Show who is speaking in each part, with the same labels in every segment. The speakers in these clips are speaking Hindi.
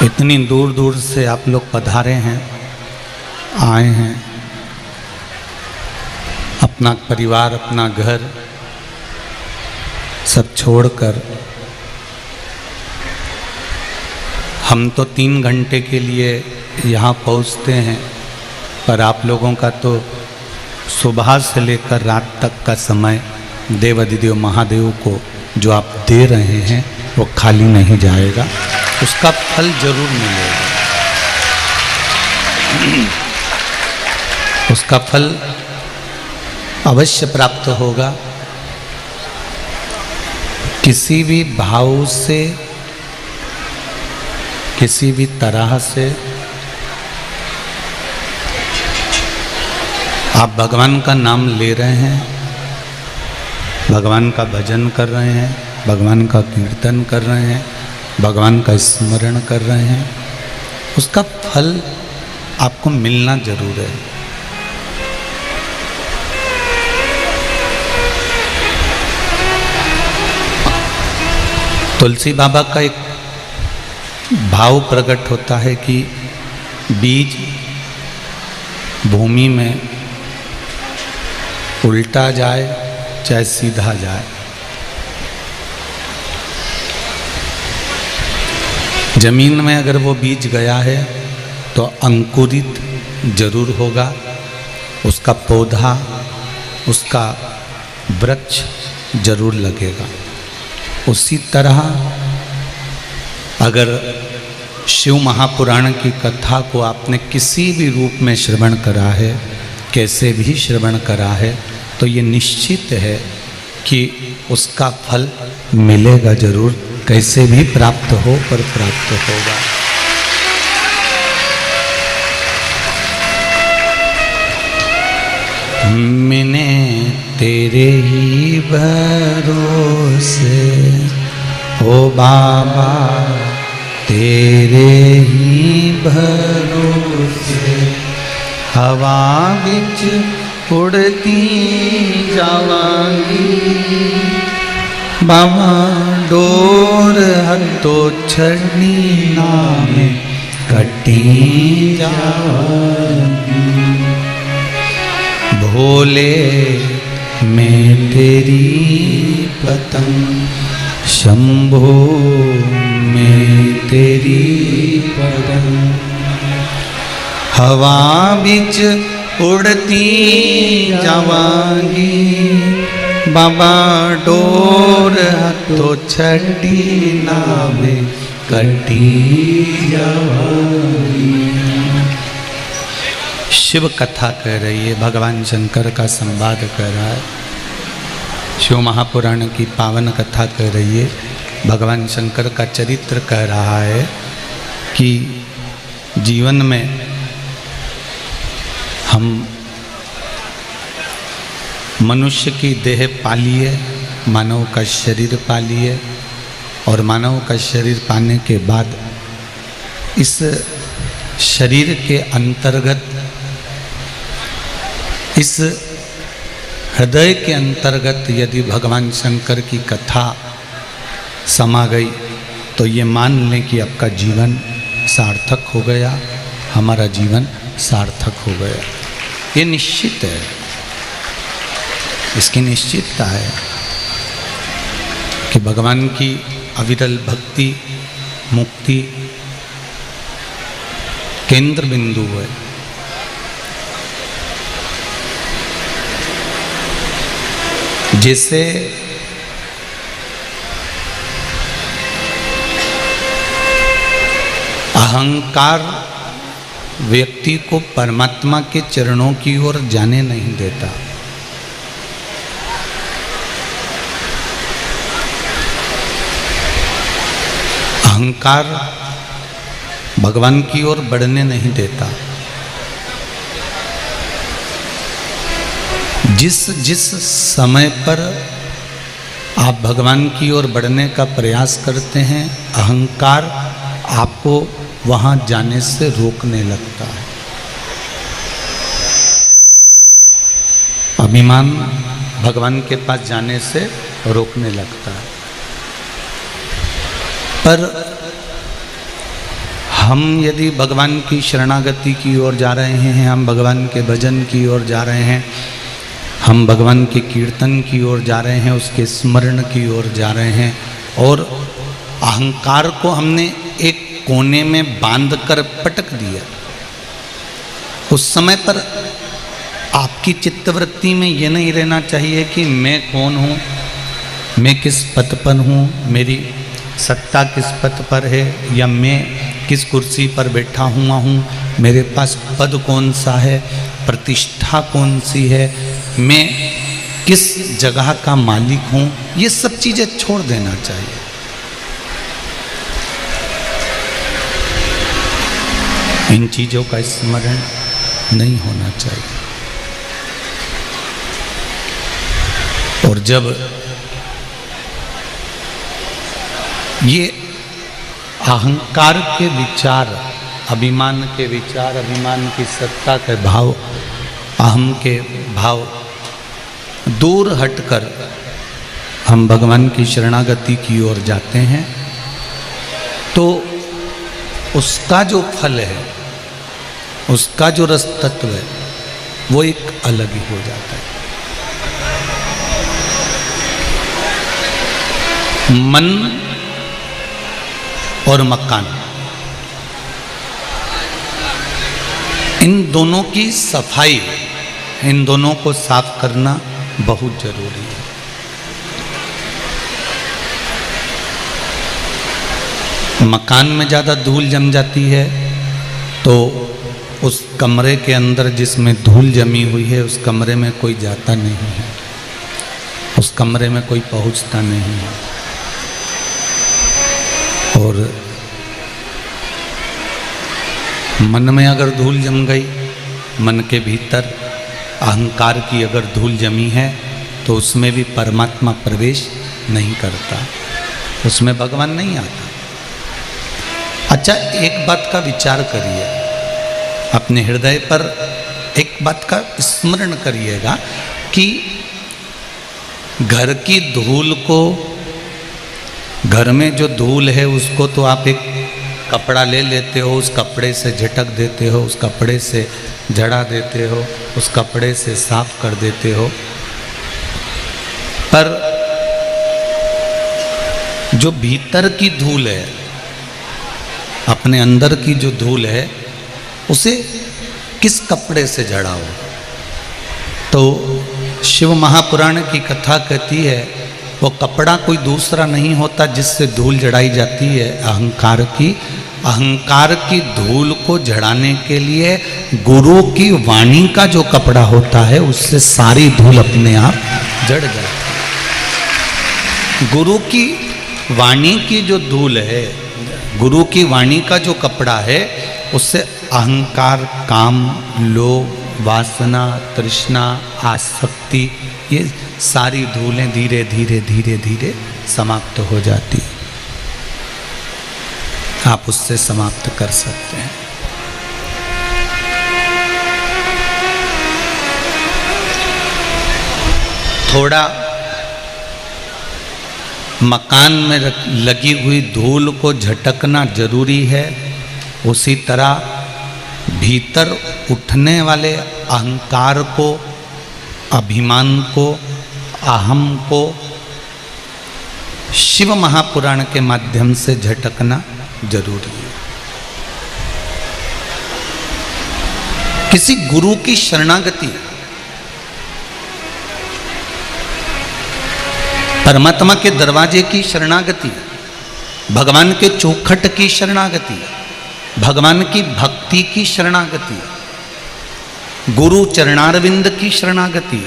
Speaker 1: इतनी दूर दूर से आप लोग पधारे हैं, आए हैं, अपना परिवार, अपना घर सब छोड़कर। हम तो 3 घंटे के लिए यहाँ पहुँचते हैं, पर आप लोगों का तो सुबह से लेकर रात तक का समय देवाधिदेव महादेव को जो आप दे रहे हैं वो खाली नहीं जाएगा, उसका फल जरूर मिलेगा। उसका फल अवश्य प्राप्त होगा। किसी भी भाव से, किसी भी तरह से आप भगवान का नाम ले रहे हैं, भगवान का भजन कर रहे हैं, भगवान का कीर्तन कर रहे हैं, भगवान का स्मरण कर रहे हैं, उसका फल आपको मिलना जरूर है। तुलसी बाबा का एक भाव प्रकट होता है कि बीज भूमि में उल्टा जाए चाहे सीधा जाए, जमीन में अगर वो बीज गया है तो अंकुरित जरूर होगा, उसका पौधा, उसका वृक्ष जरूर लगेगा। उसी तरह अगर शिव महापुराण की कथा को आपने किसी भी रूप में श्रवण करा है, कैसे भी श्रवण करा है, तो ये निश्चित है कि उसका फल मिलेगा जरूर, कैसे भी प्राप्त हो पर प्राप्त होगा। मैंने तेरे ही भरोसे ओ बाबा, तेरे ही भरोसे हवा बिच उड़ती जावांगी, बाबा डोर हथो छड़नी नाम कटी जावांगी। भोले मैं तेरी पतंग, शंभो मैं तेरी पतंग, हवा बिच उड़ती जावांगी, बाबा डोर हथो छड़ी नावे कटी जावांगी। शिव कथा कह रही है, भगवान शंकर का संवाद कह रहा है, शिव महापुराण की पावन कथा कह रही है, भगवान शंकर का चरित्र कह रहा है कि जीवन में हम मनुष्य की देह पालिए, मानव का शरीर पालिए, और मानव का शरीर पाने के बाद इस शरीर के अंतर्गत, इस हृदय के अंतर्गत यदि भगवान शंकर की कथा समा गई तो ये मान लें कि आपका जीवन सार्थक हो गया, हमारा जीवन सार्थक हो गया। ये निश्चित है, इसकी निश्चितता है कि भगवान की अविरल भक्ति मुक्ति केंद्र बिंदु है। जैसे अहंकार व्यक्ति को परमात्मा के चरणों की ओर जाने नहीं देता, अहंकार भगवान की ओर बढ़ने नहीं देता। जिस जिस समय पर आप भगवान की ओर बढ़ने का प्रयास करते हैं, अहंकार आपको वहां जाने से रोकने लगता है। अभिमान भगवान के पास जाने से रोकने लगता है। पर हम यदि भगवान की शरणागति की ओर जा रहे हैं, हम भगवान के भजन की ओर जा रहे हैं, हम भगवान के कीर्तन की ओर जा रहे हैं, उसके स्मरण की ओर जा रहे हैं, और अहंकार को हमने एक कोने में बांध कर पटक दिया, उस समय पर आपकी चित्तवृत्ति में ये नहीं रहना चाहिए कि मैं कौन हूँ, मैं किस पद पर हूँ, मेरी सत्ता किस पद पर है, या मैं किस कुर्सी पर बैठा हुआ हूँ, मेरे पास पद कौन सा है, प्रतिष्ठा कौन सी है, मैं किस जगह का मालिक हूँ, ये सब चीज़ें छोड़ देना चाहिए। इन चीज़ों का स्मरण नहीं होना चाहिए। और जब ये अहंकार के विचार, अभिमान के विचार, अभिमान की सत्ता के भाव, अहम के भाव दूर हटकर हम भगवान की शरणागति की ओर जाते हैं, तो उसका जो फल है, उसका जो रस तत्व है, वो एक अलग ही हो जाता है। मन और मकान, इन दोनों की सफाई, इन दोनों को साफ करना बहुत जरूरी है। मकान में ज़्यादा धूल जम जाती है तो उस कमरे के अंदर जिसमें धूल जमी हुई है, उस कमरे में कोई जाता नहीं है, उस कमरे में कोई पहुंचता नहीं है। और मन में अगर धूल जम गई, मन के भीतर अहंकार की अगर धूल जमी है, तो उसमें भी परमात्मा प्रवेश नहीं करता, उसमें भगवान नहीं आता। अच्छा, एक बात का विचार करिए, अपने हृदय पर एक बात का स्मरण करिएगा कि घर की धूल को, घर में जो धूल है उसको तो आप एक कपड़ा ले लेते हो, उस कपड़े से झटक देते हो, उस कपड़े से झड़ा देते हो, उस कपड़े से साफ कर देते हो, पर जो भीतर की धूल है, अपने अंदर की जो धूल है, उसे किस कपड़े से झड़ाओ? तो शिव महापुराण की कथा कहती है, वो कपड़ा कोई दूसरा नहीं होता जिससे धूल जड़ाई जाती है, अहंकार की। अहंकार की धूल को झड़ाने के लिए गुरु की वाणी का जो कपड़ा होता है, उससे सारी धूल अपने आप जड़ जाती है। गुरु की वाणी की जो धूल है, गुरु की वाणी का जो कपड़ा है, उससे अहंकार, काम, लोभ, वासना, तृष्णा, आसक्ति, ये सारी धूलें धीरे धीरे धीरे धीरे समाप्त हो जाती है। आप उससे समाप्त कर सकते हैं। थोड़ा मकान में लगी हुई धूल को झटकना जरूरी है, उसी तरह भीतर उठने वाले अहंकार को, अभिमान को, अहम को शिव महापुराण के माध्यम से झटकना जरूरी है। किसी गुरु की शरणागति, परमात्मा के दरवाजे की शरणागति, भगवान के चौखट की शरणागति, भगवान की भक्ति की शरणागति, गुरु चरणारविंद की शरणागति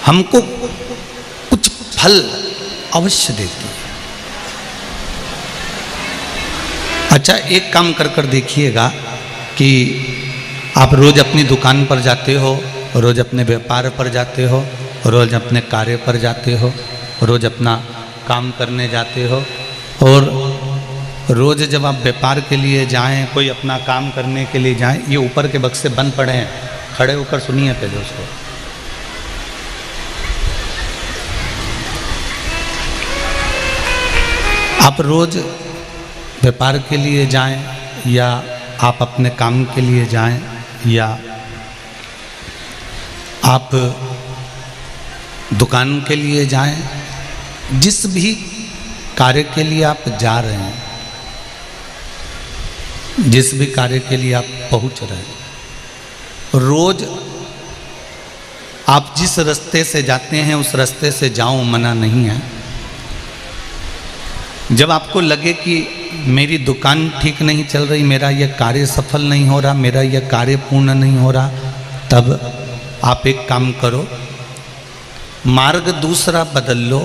Speaker 1: हमको कुछ फल अवश्य देती है। अच्छा, एक काम कर देखिएगा कि आप रोज अपनी दुकान पर जाते हो, रोज अपने व्यापार पर जाते हो, रोज अपने कार्य पर जाते हो, रोज अपना काम करने जाते हो, और रोज जब आप व्यापार के लिए जाएं, कोई अपना काम करने के लिए जाएं, ये ऊपर के बक्से बंद पड़े हैं, खड़े होकर सुनिए पहले उसको। आप रोज व्यापार के लिए जाएं, या आप अपने काम के लिए जाएं या आप दुकान के लिए जाएं, जिस भी कार्य के लिए आप जा रहे हैं, जिस भी कार्य के लिए आप पहुंच रहे हैं, रोज आप जिस रास्ते से जाते हैं उस रास्ते से जाओ, मना नहीं है। जब आपको लगे कि मेरी दुकान ठीक नहीं चल रही, मेरा यह कार्य सफल नहीं हो रहा, मेरा यह कार्य पूर्ण नहीं हो रहा, तब आप एक काम करो, मार्ग दूसरा बदल लो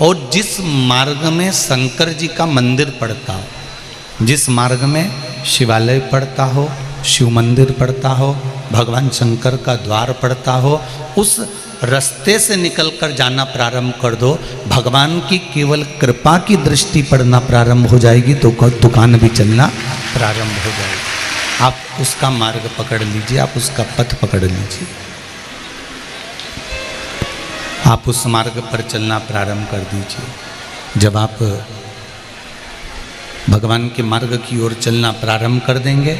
Speaker 1: और जिस मार्ग में शंकर जी का मंदिर पड़ता हो, जिस मार्ग में शिवालय पड़ता हो, शिव मंदिर पड़ता हो, भगवान शंकर का द्वार पड़ता हो, उस रास्ते से निकलकर जाना प्रारंभ कर दो। भगवान की केवल कृपा की दृष्टि पड़ना प्रारंभ हो जाएगी तो दुकान भी चलना प्रारंभ हो जाएगी। आप उसका मार्ग पकड़ लीजिए, आप उसका पथ पकड़ लीजिए, आप उस मार्ग पर चलना प्रारंभ कर दीजिए। जब आप भगवान के मार्ग की ओर चलना प्रारंभ कर देंगे,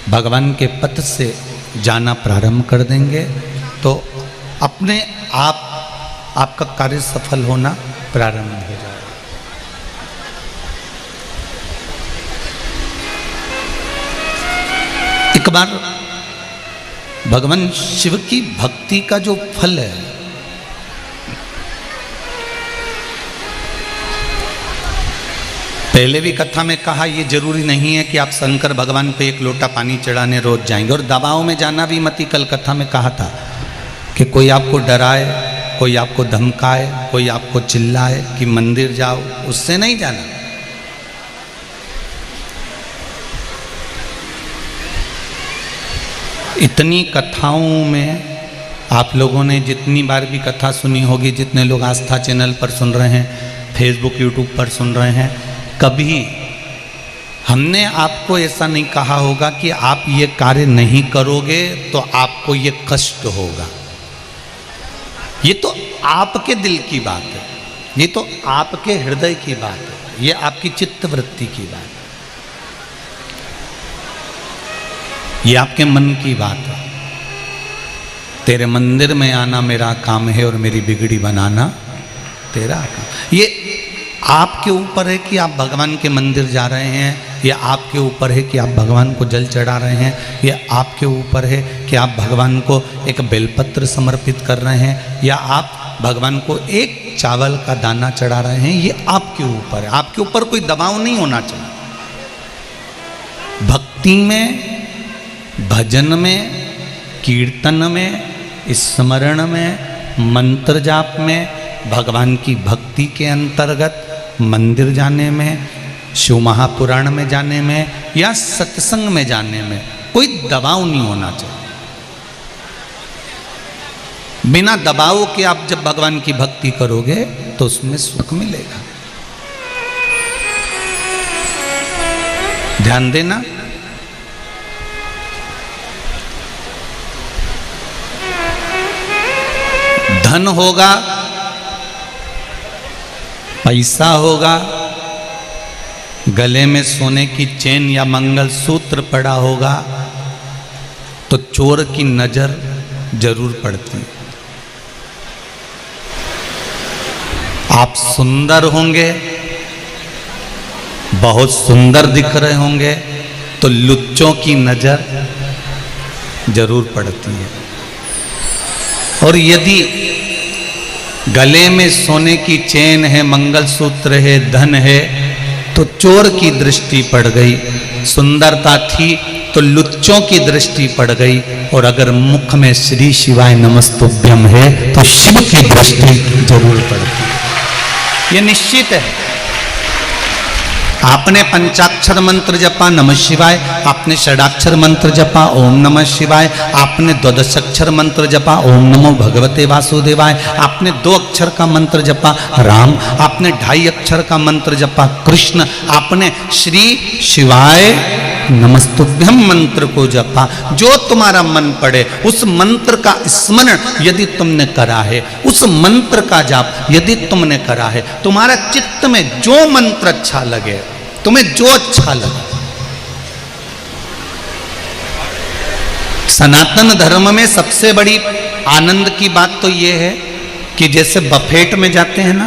Speaker 1: भगवान के पथ से जाना प्रारंभ कर देंगे, तो अपने आप आपका कार्य सफल होना प्रारंभ हो जाएगा। एक बार भगवान शिव की भक्ति का जो फल है, पहले भी कथा में कहा, ये जरूरी नहीं है कि आप शंकर भगवान पे एक लोटा पानी चढ़ाने रोज जाएंगे, और दबाव में जाना भी मत ही। कल कथा में कहा था कि कोई आपको डराए, कोई आपको धमकाए, कोई आपको चिल्लाए कि मंदिर जाओ, उससे नहीं जाना। इतनी कथाओं में आप लोगों ने जितनी बार भी कथा सुनी होगी, जितने लोग आस्था चैनल पर सुन रहे हैं, फेसबुक यूट्यूब पर सुन रहे हैं, कभी हमने आपको ऐसा नहीं कहा होगा कि आप ये कार्य नहीं करोगे तो आपको ये कष्ट होगा। ये तो आपके दिल की बात है, ये तो आपके हृदय की बात है, ये आपकी चित्तवृत्ति की बात है, ये आपके मन की बात है। तेरे मंदिर में आना मेरा काम है और मेरी बिगड़ी बनाना तेरा काम। ये आपके ऊपर है कि आप भगवान के मंदिर जा रहे हैं, या आपके ऊपर है कि आप भगवान को जल चढ़ा रहे हैं, या आपके ऊपर है कि आप भगवान को एक बेलपत्र समर्पित कर रहे हैं, या आप भगवान को एक चावल का दाना चढ़ा रहे हैं। ये आपके ऊपर है, आपके ऊपर कोई दबाव नहीं होना चाहिए। भक्ति में, भजन में, कीर्तन में, स्मरण में, मंत्र जाप में, भगवान की भक्ति के अंतर्गत मंदिर जाने में, शिव महापुराण में जाने में, या सत्संग में जाने में कोई दबाव नहीं होना चाहिए। बिना दबाव के आप जब भगवान की भक्ति करोगे तो उसमें सुख मिलेगा। ध्यान देना, धन होगा, पैसा होगा, गले में सोने की चेन या मंगलसूत्र पड़ा होगा, तो चोर की नजर जरूर पड़ती है। आप सुंदर होंगे, बहुत सुंदर दिख रहे होंगे, तो लुच्चों की नजर जरूर पड़ती है। और यदि गले में सोने की चेन है, मंगलसूत्र है, धन है, तो चोर की दृष्टि पड़ गई। सुंदरता थी तो लुच्चों की दृष्टि पड़ गई, और अगर मुख में श्री शिवाय नमस्तुभ्यम है तो शिव की दृष्टि जरूर पड़ती है। यह निश्चित है। आपने पंचाक्षर मंत्र जपा नमः शिवाय, आपने षडाक्षर मंत्र जपा ओम नमः शिवाय, आपने द्वादशाक्षर मंत्र जपा ओम नमो भगवते वासुदेवाय, आपने 2 अक्षर का मंत्र जपा राम, आपने 2.5 अक्षर का मंत्र जपा कृष्ण, आपने श्री शिवाय नमस्तुभ्यम मंत्र को जपा। जो तुम्हारा मन पड़े उस मंत्र का स्मरण यदि तुमने करा है, उस मंत्र का जाप यदि तुमने करा है, तुम्हारा चित्त में जो मंत्र अच्छा लगे, तुम्हें जो अच्छा लगे सनातन धर्म में सबसे बड़ी आनंद की बात तो ये है कि जैसे बफेट में जाते हैं ना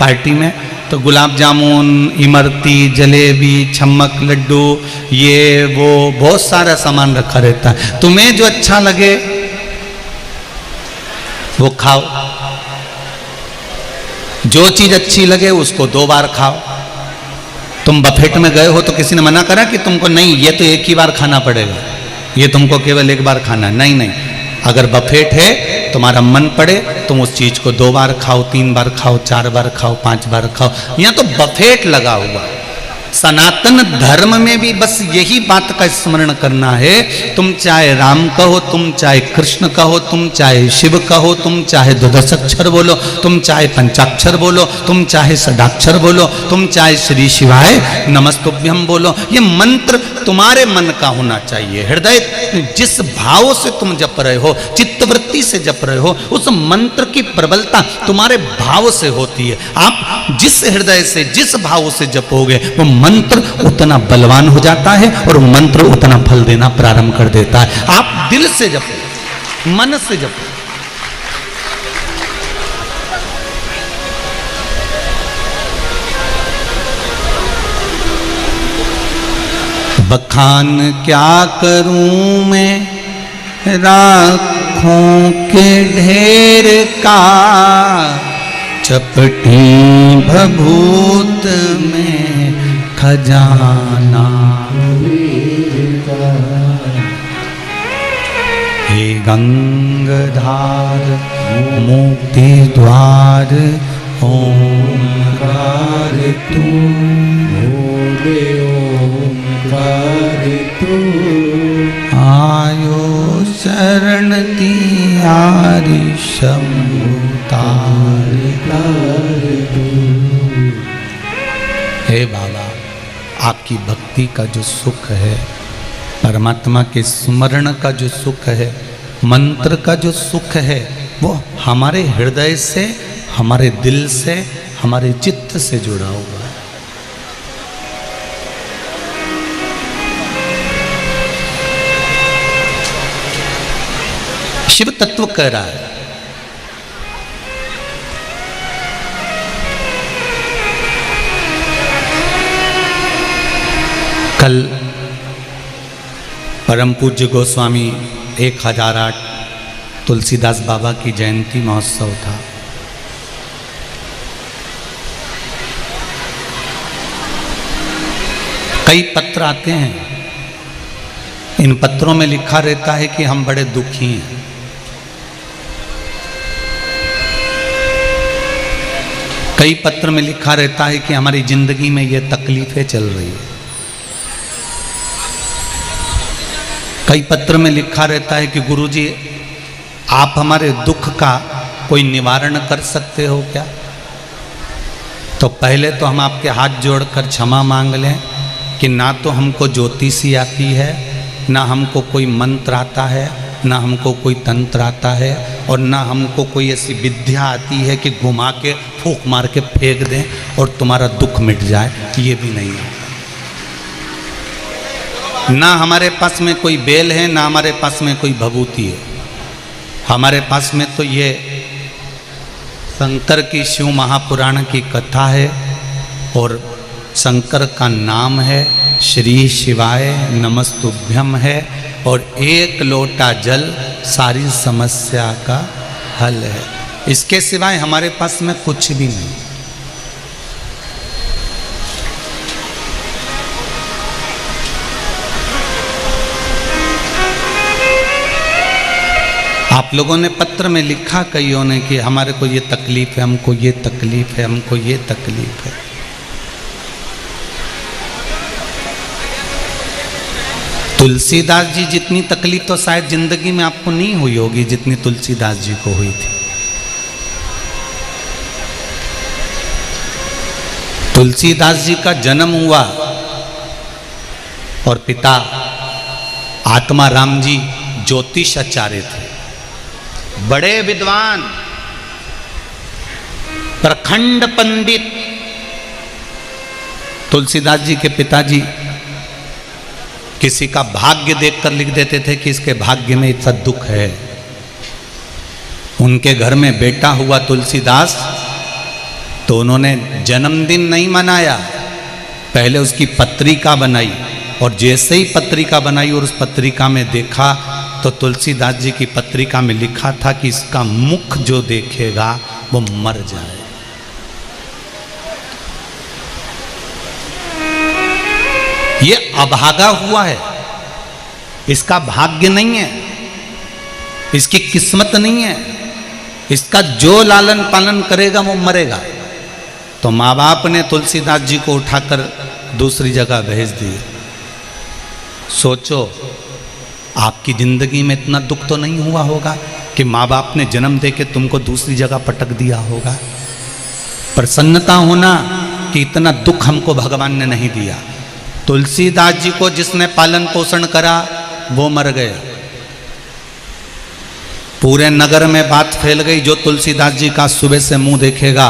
Speaker 1: पार्टी में, तो गुलाब जामुन, इमरती, जलेबी, छम्मक, लड्डू, ये वो बहुत सारा सामान रखा रहता है। तुम्हें जो अच्छा लगे वो खाओ, जो चीज अच्छी लगे उसको 2 बार खाओ। तुम बफेट में गए हो तो किसी ने मना करा कि तुमको नहीं ये तो एक ही बार खाना पड़ेगा, ये तुमको केवल एक बार खाना? नहीं नहीं, अगर बफेट है तुम्हारा मन पड़े तुम उस चीज को 2 बार खाओ, 3 बार खाओ, 4 बार खाओ, 5 बार खाओ। यहाँ तो बफेट लगा हुआ। सनातन धर्म में भी बस यही बात का स्मरण करना है। तुम चाहे राम कहो, तुम चाहे कृष्ण कहो, तुम चाहे शिव कहो, तुम चाहे 12 अक्षर बोलो, तुम चाहे पंचाक्षर बोलो, तुम चाहे षडाक्षर बोलो, तुम चाहे श्री शिवाय नमस्तुभ्यम बोलो, ये मंत्र तुम्हारे मन का होना चाहिए। हृदय जिस भाव से तुम जप रहे हो, चित्तवृत्ति से जप रहे हो, उस मंत्र की प्रबलता तुम्हारे भाव से होती है। आप जिस हृदय से, जिस भाव से जपोगे वो मंत्र उतना बलवान हो जाता है और मंत्र उतना फल देना प्रारंभ कर देता है। आप दिल से जपो, मन से जपो। बखान क्या करूं मैं राखों के ढेर का, चपटी भभूत में खजाना। हे गंगाधार मुक्ति द्वार ओंकार तू, भोले ओंकार तू, आयो शरण तिहारी शंभुतार। हे बाबा, आपकी भक्ति का जो सुख है, परमात्मा के स्मरण का जो सुख है, मंत्र का जो सुख है, वो हमारे हृदय से, हमारे दिल से, हमारे चित्त से जुड़ा हुआ है। शिव तत्व कह रहा है, कल परम पूज्य गोस्वामी 1008 तुलसीदास बाबा की जयंती महोत्सव था। कई पत्र आते हैं, इन पत्रों में लिखा रहता है कि हम बड़े दुखी हैं। कई पत्र में लिखा रहता है कि हमारी जिंदगी में ये तकलीफें चल रही है। कई पत्र में लिखा रहता है कि गुरुजी आप हमारे दुख का कोई निवारण कर सकते हो क्या? तो पहले तो हम आपके हाथ जोड़कर क्षमा मांग लें कि ना तो हमको ज्योतिषी आती है, ना हमको कोई मंत्र आता है, ना हमको कोई तंत्र आता है, और ना हमको कोई ऐसी विद्या आती है कि घुमा के फूंक मार के फेंक दें और तुम्हारा दुख मिट जाए, ये भी नहीं है। ना हमारे पास में कोई बेल है, ना हमारे पास में कोई भभूति है। हमारे पास में तो ये शंकर की शिव महापुराण की कथा है और शंकर का नाम है श्री शिवाय नमस्तुभ्यम है, और 1 लोटा जल सारी समस्या का हल है। इसके सिवाय हमारे पास में कुछ भी नहीं। आप लोगों ने पत्र में लिखा कईयों ने कि हमारे को ये तकलीफ है, हमको ये तकलीफ है, हमको ये तकलीफ है। तुलसीदास जी जितनी तकलीफ तो शायद जिंदगी में आपको नहीं हुई होगी जितनी तुलसीदास जी को हुई थी। तुलसीदास जी का जन्म हुआ और पिता आत्मा राम जी ज्योतिष आचार्य थे, बड़े विद्वान, प्रखंड पंडित। तुलसीदास जी के पिताजी किसी का भाग्य देखकर लिख देते थे कि इसके भाग्य में इतना दुख है। उनके घर में बेटा हुआ तुलसीदास, तो उन्होंने जन्मदिन नहीं मनाया, पहले उसकी पत्रिका बनाई, और जैसे ही पत्रिका बनाई और उस पत्रिका में देखा तो तुलसीदास जी की पत्रिका में लिखा था कि इसका मुख जो देखेगा वो मर जाए। ये अभागा हुआ है, इसका भाग्य नहीं है, इसकी किस्मत नहीं है, इसका जो लालन पालन करेगा वो मरेगा। तो माँ बाप ने तुलसीदास जी को उठाकर दूसरी जगह भेज दिए। सोचो, आपकी जिंदगी में इतना दुख तो नहीं हुआ होगा कि माँ बाप ने जन्म दे के तुमको दूसरी जगह पटक दिया होगा। प्रसन्नता होना कि इतना दुख हमको भगवान ने नहीं दिया। तुलसीदास जी को जिसने पालन पोषण करा वो मर गया। पूरे नगर में बात फैल गई, जो तुलसीदास जी का सुबह से मुंह देखेगा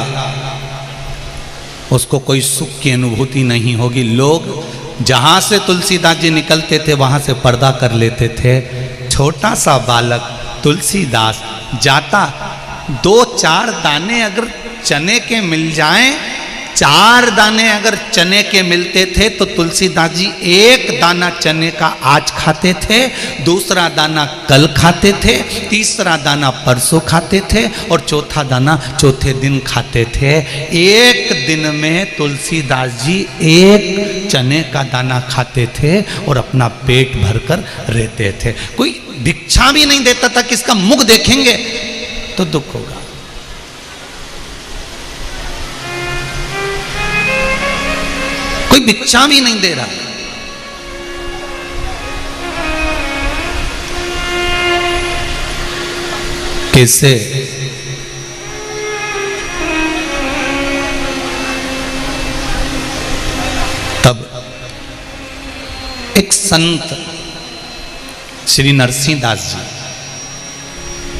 Speaker 1: उसको कोई सुख की अनुभूति नहीं होगी। लोग जहां से तुलसीदास जी निकलते थे वहां से पर्दा कर लेते थे। छोटा सा बालक तुलसीदास जाता, 2-4 दाने अगर चने के मिल जाएं, 4 दाने अगर चने के मिलते थे तो तुलसीदास जी 1 दाना चने का आज खाते थे, दूसरा दाना कल खाते थे, तीसरा दाना परसों खाते थे और चौथा दाना चौथे दिन खाते थे। 1 दिन में तुलसीदास जी 1 चने का दाना खाते थे और अपना पेट भरकर रहते थे। कोई भिक्षा भी नहीं देता था कि इसका मुख देखेंगे तो दुख होगा। कोई भिक्षा भी नहीं दे रहा। कैसे? तब एक संत श्री नरसिंहदास जी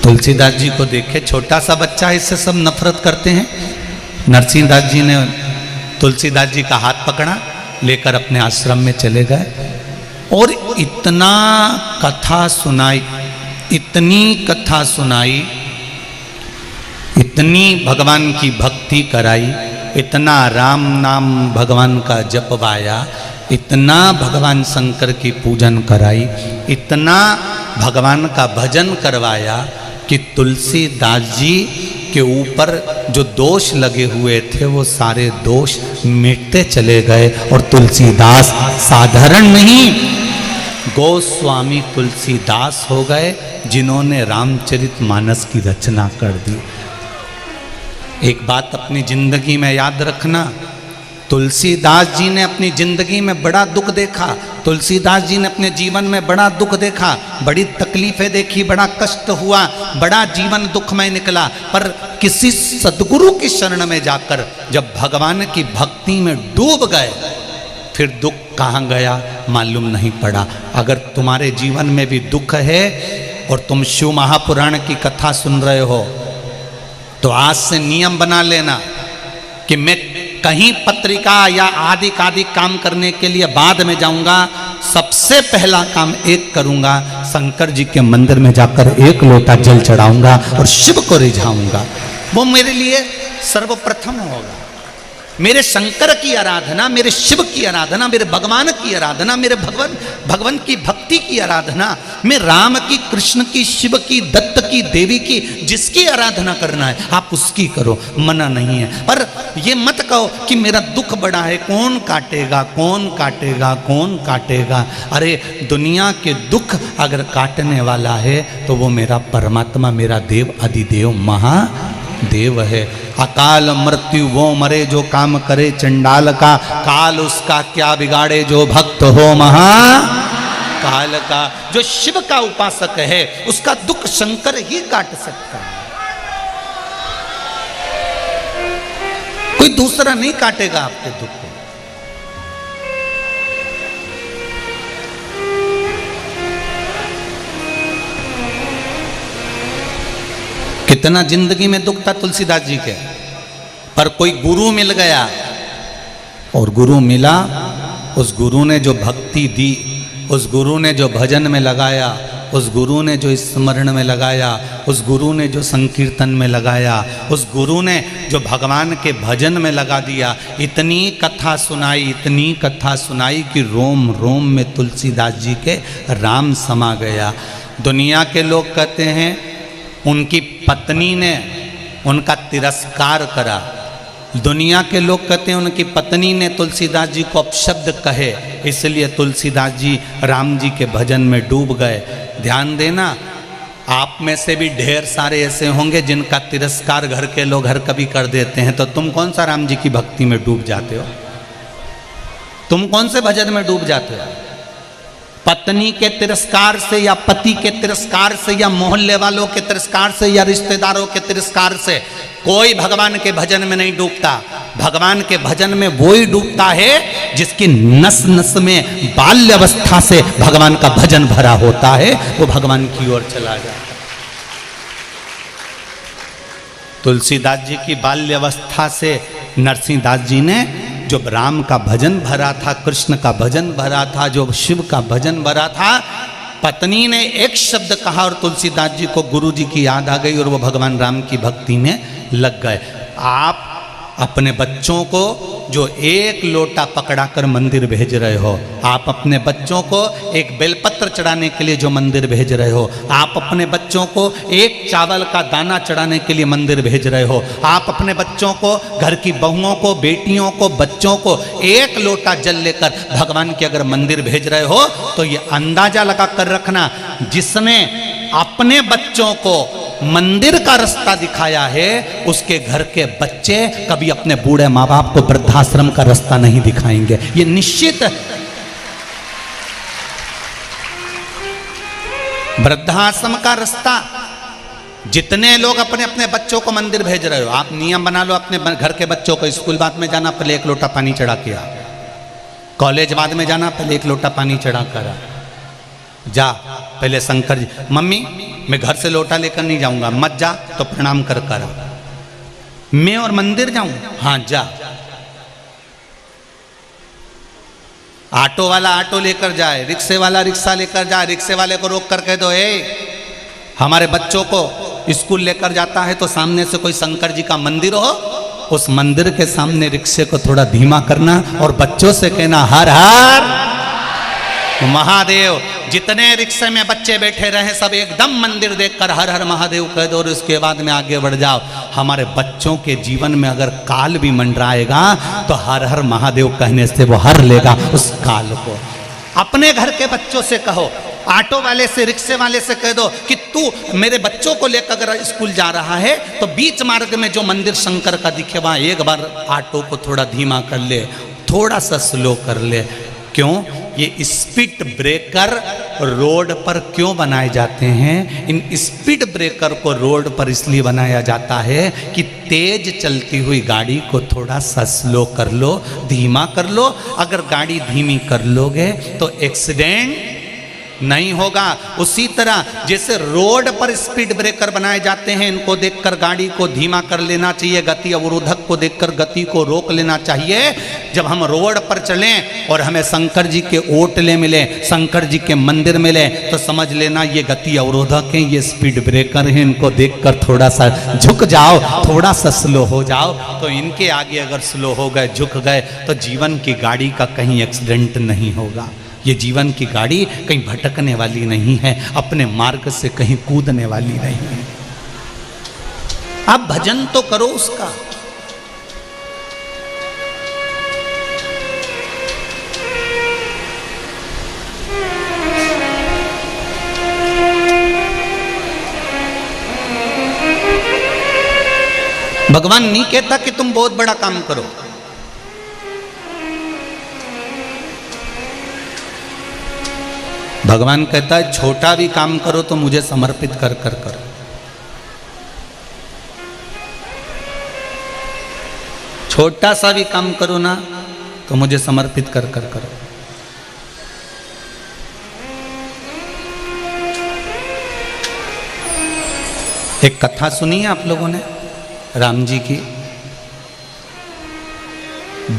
Speaker 1: तुलसीदास जी को देखे, छोटा सा बच्चा है, इससे सब नफरत करते हैं। नरसिंहदास जी ने तुलसीदास जी का हाथ पकड़ा, लेकर अपने आश्रम में चले गए और इतना कथा सुनाई, इतनी कथा सुनाई, इतनी भगवान की भक्ति कराई, इतना राम नाम भगवान का जपवाया, इतना भगवान शंकर की पूजन कराई, इतना भगवान का भजन करवाया कि तुलसीदास जी के ऊपर जो दोष लगे हुए थे वो सारे दोष मिटते चले गए और तुलसीदास साधारण नहीं, गोस्वामी तुलसीदास हो गए, जिन्होंने रामचरितमानस की रचना कर दी। एक बात अपनी जिंदगी में याद रखना, तुलसीदास जी ने अपनी जिंदगी में बड़ा दुख देखा, तुलसीदास जी ने अपने जीवन में बड़ा दुख देखा, बड़ी तकलीफें देखी, बड़ा कष्ट हुआ, बड़ा जीवन दुखमय निकला, पर किसी सदगुरु की शरण में जाकर जब भगवान की भक्ति में डूब गए फिर दुख कहाँ गया मालूम नहीं पड़ा। अगर तुम्हारे जीवन में भी दुख है और तुम शिव महापुराण की कथा सुन रहे हो तो आज से नियम बना लेना कि मैं कहीं पत्रिका या आदि काम करने के लिए बाद में जाऊंगा, सबसे पहला काम एक करूंगा, शंकर जी के मंदिर में जाकर 1 लोटा जल चढ़ाऊंगा और शिव को रिझाऊंगा। वो मेरे लिए सर्वप्रथम होगा। मेरे शंकर की आराधना, मेरे शिव की आराधना, मेरे भगवान की आराधना, मेरे भगवान की भक्ति की आराधना, मैं राम की, कृष्ण की, शिव की, दत्त की, देवी की, जिसकी आराधना करना है आप उसकी करो, मना नहीं है। पर ये मत कहो कि मेरा दुख बड़ा है, कौन काटेगा, कौन काटेगा, कौन काटेगा। अरे दुनिया के दुख अगर काटने वाला है तो वो मेरा परमात्मा, मेरा देव अधिदेव महादेव है। अकाल मृत्यु वो मरे जो काम करे चंडाल का, काल उसका क्या बिगाड़े जो भक्त हो महाकाल का। जो शिव का उपासक है उसका दुख शंकर ही काट सकता है, कोई दूसरा नहीं काटेगा आपके दुख को। कितना जिंदगी में दुख था तुलसीदास जी के, पर कोई गुरु मिल गया और गुरु मिला, उस गुरु ने जो भक्ति दी उस गुरु ने जो भजन में लगाया, उस गुरु ने जो स्मरण में लगाया, उस गुरु ने जो संकीर्तन में लगाया, उस गुरु ने जो भगवान के भजन में लगा दिया, इतनी कथा सुनाई, इतनी कथा सुनाई कि रोम रोम में तुलसीदास जी के राम समा गया। दुनिया के लोग कहते हैं उनकी पत्नी ने उनका तिरस्कार करा, दुनिया के लोग कहते हैं उनकी पत्नी ने तुलसीदास जी को अपशब्द कहे, इसलिए तुलसीदास जी राम जी के भजन में डूब गए। ध्यान देना, आप में से भी ढेर सारे ऐसे होंगे जिनका तिरस्कार घर के लोग हर कभी कर देते हैं, तो तुम कौन सा राम जी की भक्ति में डूब जाते हो? तुम कौन से भजन में डूब जाते हो? पत्नी के तिरस्कार से या पति के तिरस्कार से या मोहल्ले वालों के तिरस्कार से या रिश्तेदारों के तिरस्कार से कोई भगवान के भजन में नहीं डूबता। भगवान के भजन में वो ही डूबता है जिसकी नस नस में बाल्यावस्था से भगवान का भजन भरा होता है, वो भगवान की ओर चला जाता है। तुलसीदास जी की बाल्यावस्था से नरसिंहदास जी ने जो राम का भजन भरा था, कृष्ण का भजन भरा था, जो शिव का भजन भरा था, पत्नी ने एक शब्द कहा और तुलसीदास जी को गुरु जी की याद आ गई और वो भगवान राम की भक्ति में लग गए। आप अपने बच्चों को जो एक लोटा पकड़ाकर मंदिर भेज रहे हो, आप अपने बच्चों को एक बेलपत्र चढ़ाने के लिए जो मंदिर भेज रहे हो, आप अपने बच्चों को एक चावल का दाना चढ़ाने के लिए मंदिर भेज रहे हो, आप अपने बच्चों को, घर की बहुओं को, बेटियों को, बच्चों को एक लोटा जल लेकर भगवान के अगर मंदिर भेज रहे हो, तो ये अंदाजा लगा कर रखना, जिसने अपने बच्चों को मंदिर का रास्ता दिखाया है, उसके घर के बच्चे कभी अपने बूढ़े माँ बाप को वृद्धाश्रम का रास्ता नहीं दिखाएंगे, ये निश्चित। वृद्धाश्रम का रास्ता, जितने लोग अपने अपने बच्चों को मंदिर भेज रहे हो, आप नियम बना लो अपने घर के बच्चों को स्कूल बाद में जाना पहले एक लोटा पानी चढ़ा के आ, कॉलेज बाद में जाना पहले एक लोटा पानी चढ़ा कर आ, जा पहले शंकर जी, मम्मी मैं घर से लोटा लेकर नहीं जाऊंगा, मत जा तो प्रणाम कर कर। मैं और मंदिर जाऊं? हाँ जा। ऑटो वाला ऑटो लेकर जाए, रिक्शे वाला रिक्शा लेकर जाए, रिक्शे वाले को रोक कर कह दो, हमारे बच्चों को स्कूल लेकर जाता है तो सामने से कोई शंकर जी का मंदिर हो, उस मंदिर के सामने रिक्शे को थोड़ा धीमा करना और बच्चों से कहना हर हर महादेव। जितने रिक्शे में बच्चे बैठे रहे सब एकदम मंदिर देखकर हर हर महादेव कह दो और उसके बाद में आगे बढ़ जाओ। हमारे बच्चों के जीवन में अगर काल भी मंडराएगा तो हर हर महादेव कहने से वो हर लेगा उस काल को। अपने घर के बच्चों से कहो, ऑटो वाले से, रिक्शे वाले से कह दो कि तू मेरे बच्चों को लेकर अगर स्कूल जा रहा है तो बीच मार्ग में जो मंदिर शंकर का दिखे वहां एक बार ऑटो को थोड़ा धीमा कर ले, थोड़ा सा स्लो कर ले। क्यों? ये स्पीड ब्रेकर रोड पर क्यों बनाए जाते हैं? इन स्पीड ब्रेकर को रोड पर इसलिए बनाया जाता है कि तेज चलती हुई गाड़ी को थोड़ा सा स्लो कर लो, धीमा कर लो। अगर गाड़ी धीमी कर लोगे तो एक्सीडेंट नहीं होगा। उसी तरह जैसे रोड पर स्पीड ब्रेकर बनाए जाते हैं, इनको देखकर गाड़ी को धीमा कर लेना चाहिए, गति अवरोधक को देखकर गति को रोक लेना चाहिए। जब हम रोड पर चलें और हमें शंकर जी के ओटले मिले, शंकर जी के मंदिर मिले, तो समझ लेना ये गति अवरोधक हैं, ये स्पीड ब्रेकर हैं, इनको देखकर थोड़ा सा झुक जाओ, थोड़ा सा स्लो हो जाओ। तो इनके आगे अगर स्लो हो गए, झुक गए, तो जीवन की गाड़ी का कहीं एक्सीडेंट नहीं होगा। ये जीवन की गाड़ी कहीं भटकने वाली नहीं है, अपने मार्ग से कहीं कूदने वाली नहीं है। आप भजन तो करो उसका। भगवान नहीं कहता कि तुम बहुत बड़ा काम करो, भगवान कहता है छोटा भी काम करो तो मुझे समर्पित कर कर करो। छोटा सा भी काम करो ना तो मुझे समर्पित कर कर करो। एक कथा सुनी है आप लोगों ने राम जी की?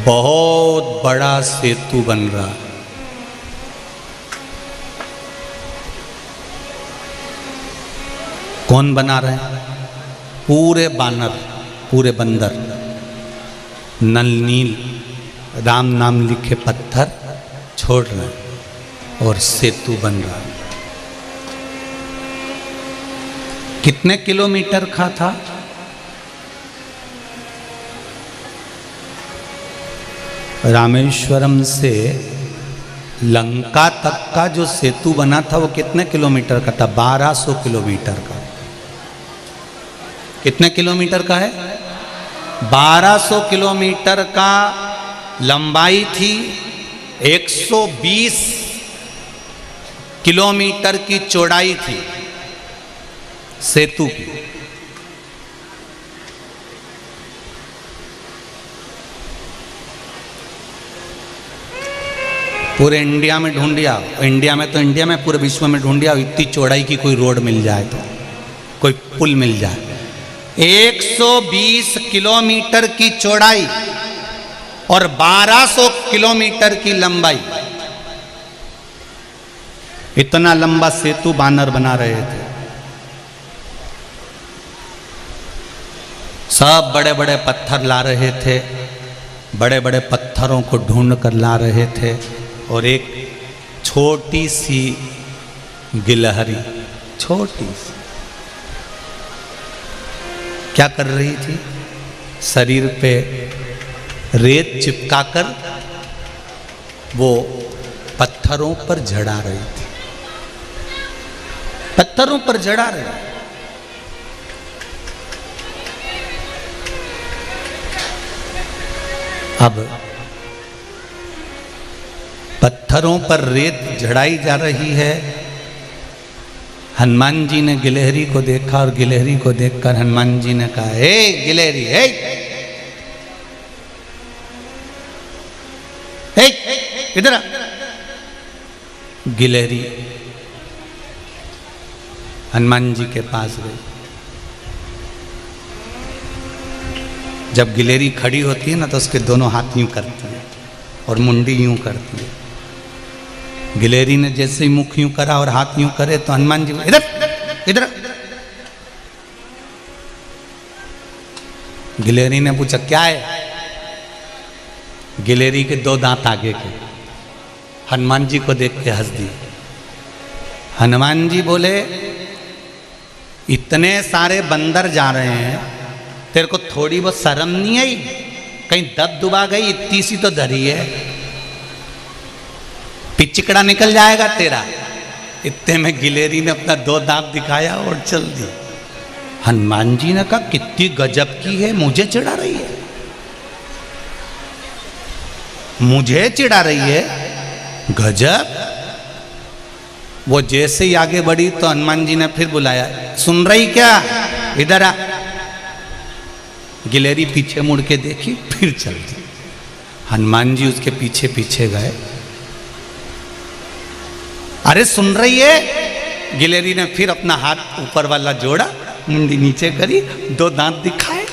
Speaker 1: बहुत बड़ा सेतु बन रहा, कौन बना रहे हैं? पूरे बानर, पूरे बंदर नल नील राम नाम लिखे पत्थर छोड़ रहे हैं और सेतु बन रहा है। कितने किलोमीटर का था? रामेश्वरम से लंका तक का जो सेतु बना था वो कितने किलोमीटर का था? 1200 किलोमीटर का। कितने किलोमीटर का है? 1200 किलोमीटर का लंबाई थी, 120 किलोमीटर की चौड़ाई थी सेतु की। पूरे इंडिया में ढूंढिया, इंडिया में तो इंडिया में, पूरे विश्व में ढूंढिया, इतनी चौड़ाई की कोई रोड मिल जाए तो, कोई पुल मिल जाए। 120 किलोमीटर की चौड़ाई और 1200 किलोमीटर की लंबाई, इतना लंबा सेतु बानर बना रहे थे। सब बड़े बड़े पत्थर ला रहे थे, बड़े बड़े पत्थरों को ढूंढ कर ला रहे थे, और एक छोटी सी गिलहरी, छोटी सी, क्या कर रही थी? शरीर पे रेत चिपकाकर वो पत्थरों पर जड़ा रही थी, पत्थरों पर जड़ा रही। अब पत्थरों पर रेत जड़ाई जा रही है। हनुमान जी ने गिलहरी को देखा और गिलहरी को देखकर हनुमान जी ने कहा, हे गिलहरी, हे इधर आ। गिलहरी हनुमान जी के पास गई। जब गिलहरी खड़ी होती है ना तो उसके दोनों हाथ यूं करती है और मुंडी यूं करती है। गिलहरी ने जैसे ही मुख यूं करा और हाथ यूं करे तो हनुमान जी इधर इधर। गिलहरी ने पूछा क्या है? गिलहरी के 2 दांत आगे के। हनुमान जी को देख के हंस दी। हनुमान जी बोले, इतने सारे बंदर जा रहे हैं, तेरे को थोड़ी बहुत शर्म नहीं आई? कहीं दब दुबा गई? इतनी सी तो धरी है, पिचकड़ा निकल जाएगा तेरा। इतने में गिलहरी ने अपना 2 दांत दिखाया और चल दी। हनुमान जी ने कहा, कितनी गजब की है, मुझे चिढ़ा रही है, मुझे चिढ़ा रही है, गजब। वो जैसे ही आगे बढ़ी तो हनुमान जी ने फिर बुलाया, सुन रही क्या? इधर आ। गिलहरी पीछे मुड़ के देखी, फिर चल दी। हनुमान जी उसके पीछे पीछे गए। अरे सुन रही है? गिलहरी ने फिर अपना हाथ ऊपर वाला जोड़ा, मुंडी नीचे करी, 2 दांत दिखाए।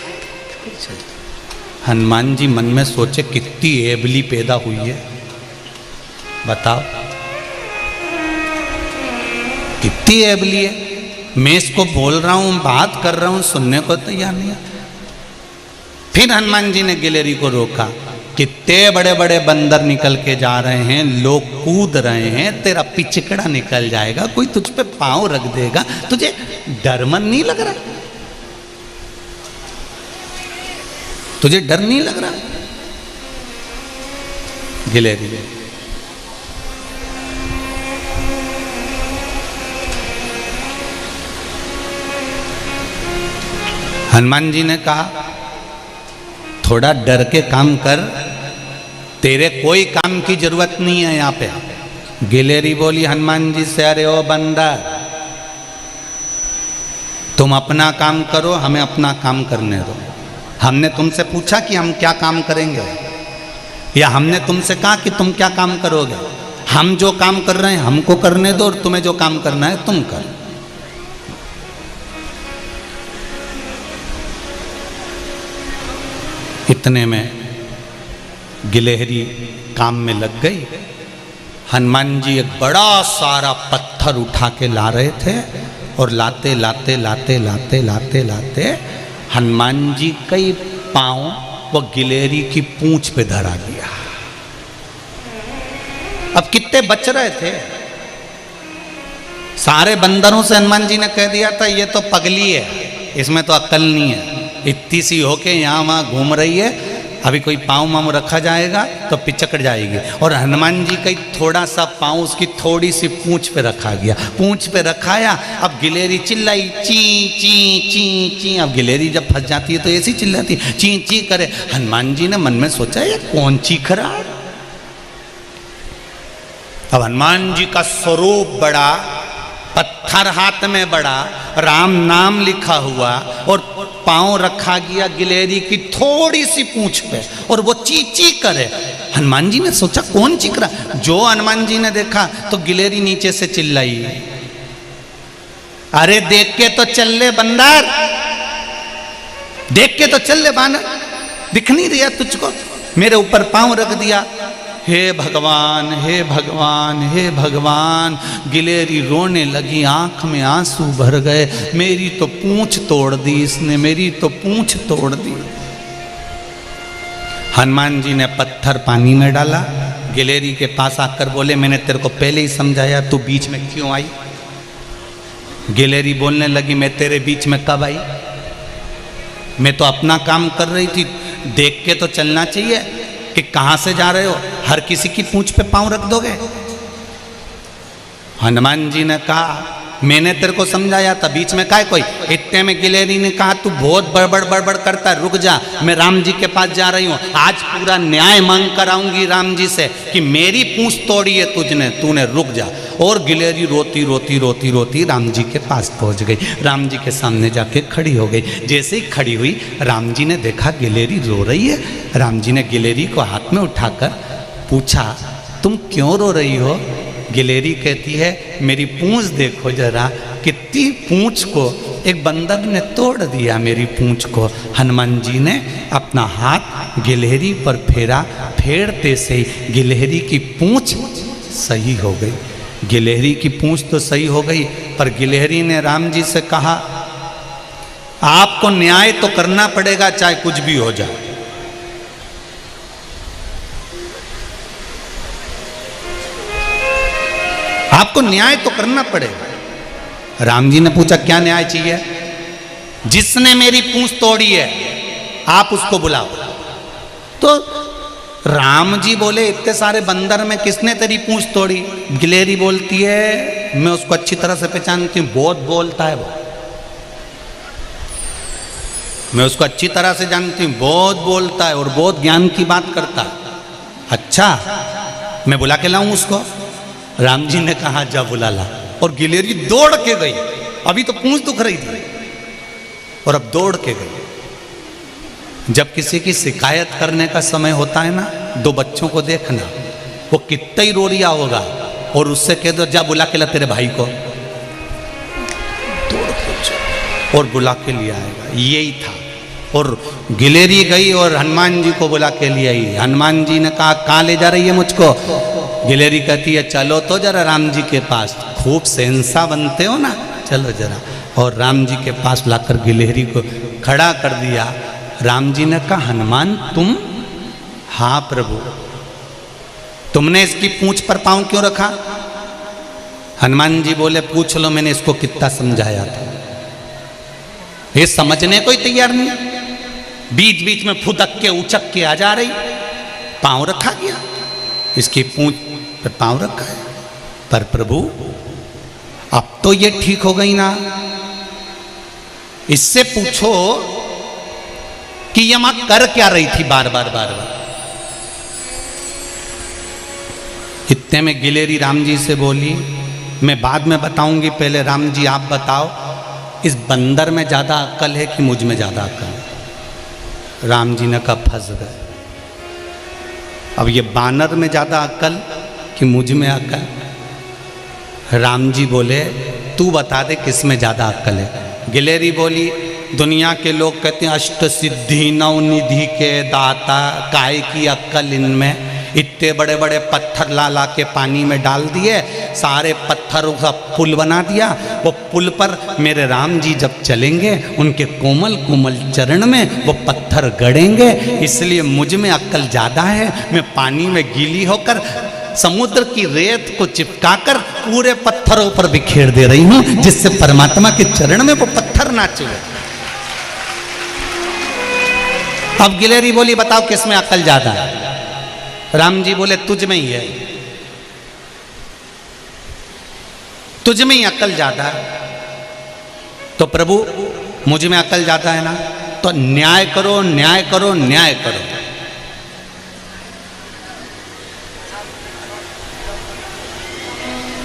Speaker 1: हनुमान जी मन में सोचे, कितनी एबली पैदा हुई है, बताओ कितनी एबली है। मैं इसको बोल रहा हूं, बात कर रहा हूं, सुनने को तैयार नहीं है। फिर हनुमान जी ने गिलहरी को रोका। कितने बड़े बड़े बंदर निकल के जा रहे हैं, लोग कूद रहे हैं, तेरा पिचकड़ा निकल जाएगा, कोई तुझ पे पांव रख देगा, तुझे डर मन नहीं लग रहा? तुझे डर नहीं लग रहा? गिलहरी हनुमान जी ने कहा, थोड़ा डर के काम कर, तेरे कोई काम की जरूरत नहीं है यहाँ पे। गिलहरी बोली हनुमान जी से, अरे ओ बंदर, तुम अपना काम करो, हमें अपना काम करने दो। हमने तुमसे पूछा कि हम क्या काम करेंगे, या हमने तुमसे कहा कि तुम क्या काम करोगे? हम जो काम कर रहे हैं हमको करने दो, और तुम्हें जो काम करना है तुम करो। इतने में गिलहरी काम में लग गई। हनुमान जी एक बड़ा सारा पत्थर उठा के ला रहे थे और लाते लाते लाते लाते लाते लाते हनुमान जी कई पांव वो गिलेरी की पूंछ पे धरा दिया। अब कितने बच रहे थे? सारे बंदरों से हनुमान जी ने कह दिया था ये तो पगली है, इसमें तो अक्ल नहीं है, इतनी सी होके यहाँ वहाँ घूम रही है, अभी कोई पाँव माँव रखा जाएगा तो पिचकड़ जाएगी। और हनुमान जी का थोड़ा सा पाँव उसकी थोड़ी सी पूंछ पे रखा गया, पूंछ पे रखाया। अब गिलेरी चिल्लाई ची ची ची ची। अब गिलेरी जब फंस जाती है तो ऐसी चिल्लाती है ची ची करे। हनुमान जी ने मन में सोचा ये कौन चीख रहा है। अब हनुमान जी का स्वरूप बड़ा, पत्थर हाथ में बड़ा, राम नाम लिखा हुआ और पांव रखा गया गिलेरी की थोड़ी सी पूंछ पे और वो ची ची करे। हनुमान जी ने सोचा कौन चीख रहा। जो हनुमान जी ने देखा तो गिलेरी नीचे से चिल्लाई, अरे देख के तो चल ले बंदर, देख के तो चल ले बानर, दिख नहीं रहा तुझको, मेरे ऊपर पांव रख दिया। हे भगवान हे भगवान हे भगवान। गिलेरी रोने लगी, आंख में आंसू भर गए, मेरी तो पूंछ तोड़ दी इसने, मेरी तो पूंछ तोड़ दी। हनुमान जी ने पत्थर पानी में डाला, गिलेरी के पास आकर बोले मैंने तेरे को पहले ही समझाया, तू बीच में क्यों आई? गिलेरी बोलने लगी मैं तेरे बीच में कब आई? मैं तो अपना काम कर रही थी, देख के तो चलना चाहिए कि कहां से जा रहे हो, हर किसी की पूंछ पे पांव रख दोगे? हनुमान जी ने कहा मैंने तेरे को समझाया था, बीच में काय कोई? इतने में गिलेरी ने कहा तू बहुत बड़बड़ बड़बड़ करता है, रुक जा, मैं राम जी के पास जा रही हूँ, आज पूरा न्याय मांग कर आऊंगी राम जी से कि मेरी पूंछ तोड़ी है तुझने, तूने रुक जा। और गिलेरी रोती रोती रोती रोती राम जी के पास पहुंच गई, राम जी के सामने जाके खड़ी हो गई। जैसे ही खड़ी हुई राम जी ने देखा गिलेरी रो रही है। राम जी ने गिलेरी को हाथ में उठाकर पूछा तुम क्यों रो रही हो? गिलेरी कहती है मेरी पूंछ देखो जरा, कितनी पूंछ को एक बंदर ने तोड़ दिया मेरी पूंछ को। हनुमान जी ने अपना हाथ गिलेरी पर फेरा, फेरते से ही गिलेरी की पूंछ सही हो गई। गिलेरी की पूंछ तो सही हो गई, पर गिलेरी ने राम जी से कहा आपको न्याय तो करना पड़ेगा चाहे कुछ भी हो जाए। आपको न्याय तो करना पड़ेगा। राम जी ने पूछा क्या न्याय चाहिए? जिसने मेरी पूंछ तोड़ी है आप उसको बुलाओ। तो राम जी बोले इतने सारे बंदर में किसने तेरी पूंछ तोड़ी? गिलेरी बोलती है मैं उसको अच्छी तरह से पहचानती हूं, बहुत बोलता है वो, मैं उसको अच्छी तरह से जानती हूं, बहुत बोलता है और बहुत ज्ञान की बात करता है। अच्छा मैं बुला के लाऊं उसको? राम जी ने कहा जा बुला ला। और गिलेरी दौड़ के गई, अभी तो पूंछ दुख रही थी और अब दौड़ के गई। जब किसी की शिकायत करने का समय होता है ना, दो बच्चों को देखना, वो कितना ही रो रिया होगा और उससे कह दो जा बुला के ला तेरे भाई को, दौड़ के और बुला के लिया आएगा। यही था। और गिलेरी गई और हनुमान जी को बुला के लिए आई। हनुमान जी ने कहा कहाँ ले जा रही है मुझको? गिलेरी कहती है चलो तो जरा राम जी के पास, खूब सहंसा बनते हो ना, चलो जरा। और राम जी के पास लाकर गिलेरी को खड़ा कर दिया। राम जी ने कहा हनुमान तुम? हाँ प्रभु। तुमने इसकी पूंछ पर पांव क्यों रखा? हनुमान जी बोले पूछ लो मैंने इसको कितना समझाया था, ये समझने को ही तैयार नहीं, बीच बीच में फुदक के उचक के आ जा रही, पांव रखा गया, इसकी पूंछ पर पांव रखा है। पर प्रभु अब तो ये ठीक हो गई ना, इससे पूछो कि ये मां कर क्या रही थी बार बार बार बार। इतने में गिलेरी राम जी से बोली मैं बाद में बताऊंगी, पहले राम जी आप बताओ इस बंदर में ज्यादा अक्ल है कि मुझ में ज्यादा अक्ल है? राम जी ने कहा फंस गए। अब ये बानर में ज्यादा अक्ल कि मुझ में अक्ल? राम जी बोले तू बता दे किस में ज्यादा अक्ल है। गिलेरी बोली दुनिया के लोग कहते हैं अष्ट सिद्धि नव निधि के दाता, काय की अक्ल इनमें? इतने बड़े बड़े पत्थर ला ला के पानी में डाल दिए, सारे पत्थरों का पुल बना दिया। वो पुल पर मेरे राम जी जब चलेंगे उनके कोमल कोमल चरण में वो पत्थर गड़ेंगे। इसलिए मुझ में अक्ल ज़्यादा है, मैं पानी में गीली होकर समुद्र की रेत को चिपकाकर पूरे पत्थरों पर बिखेर दे रही हूं, जिससे परमात्मा के चरण में वो पत्थर ना चुभे। अब गिलेरी बोली, बताओ किसमें अकल ज्यादा है? राम जी बोले, तुझ में ही है, तुझ में ही अकल ज्यादा है। तो प्रभु मुझ में अकल ज्यादा है ना, तो न्याय करो न्याय करो न्याय करो।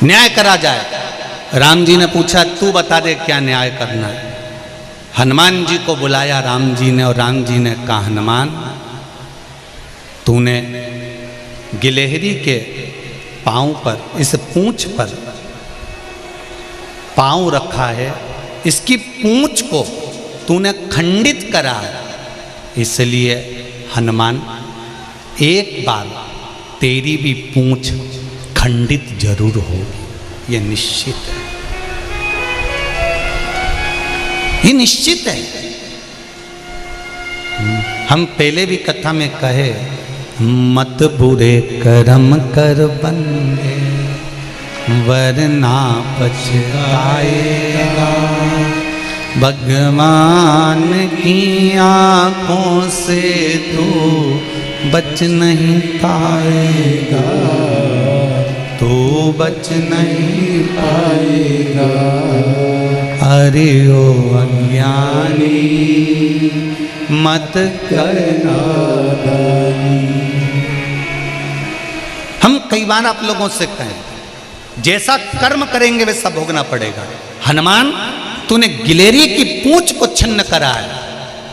Speaker 1: न्याय करा जाए। राम जी ने पूछा, तू बता दे क्या न्याय करना है। हनुमान जी को बुलाया राम जी ने, और राम जी ने कहा, हनुमान तूने गिलहरी के पांव पर, इस पूंछ पर पांव रखा है, इसकी पूंछ को तूने खंडित करा है, इसलिए हनुमान एक बार तेरी भी पूंछ खंडित जरूर होगी, ये निश्चित है, ये निश्चित है। हम पहले भी कथा में कहे, मत बुरे कर्म कर बंदे वरना पछताएगा, भगवान की आंखों से तू बच नहीं पाएगा, तू बच नहीं पाएगा। अरे ओ अज्ञानी मत करना दानी। हम कई बार आप लोगों से कहें, जैसा कर्म करेंगे वैसा भोगना पड़ेगा। हनुमान तूने गिलहरी की पूंछ को छिन्न करा है,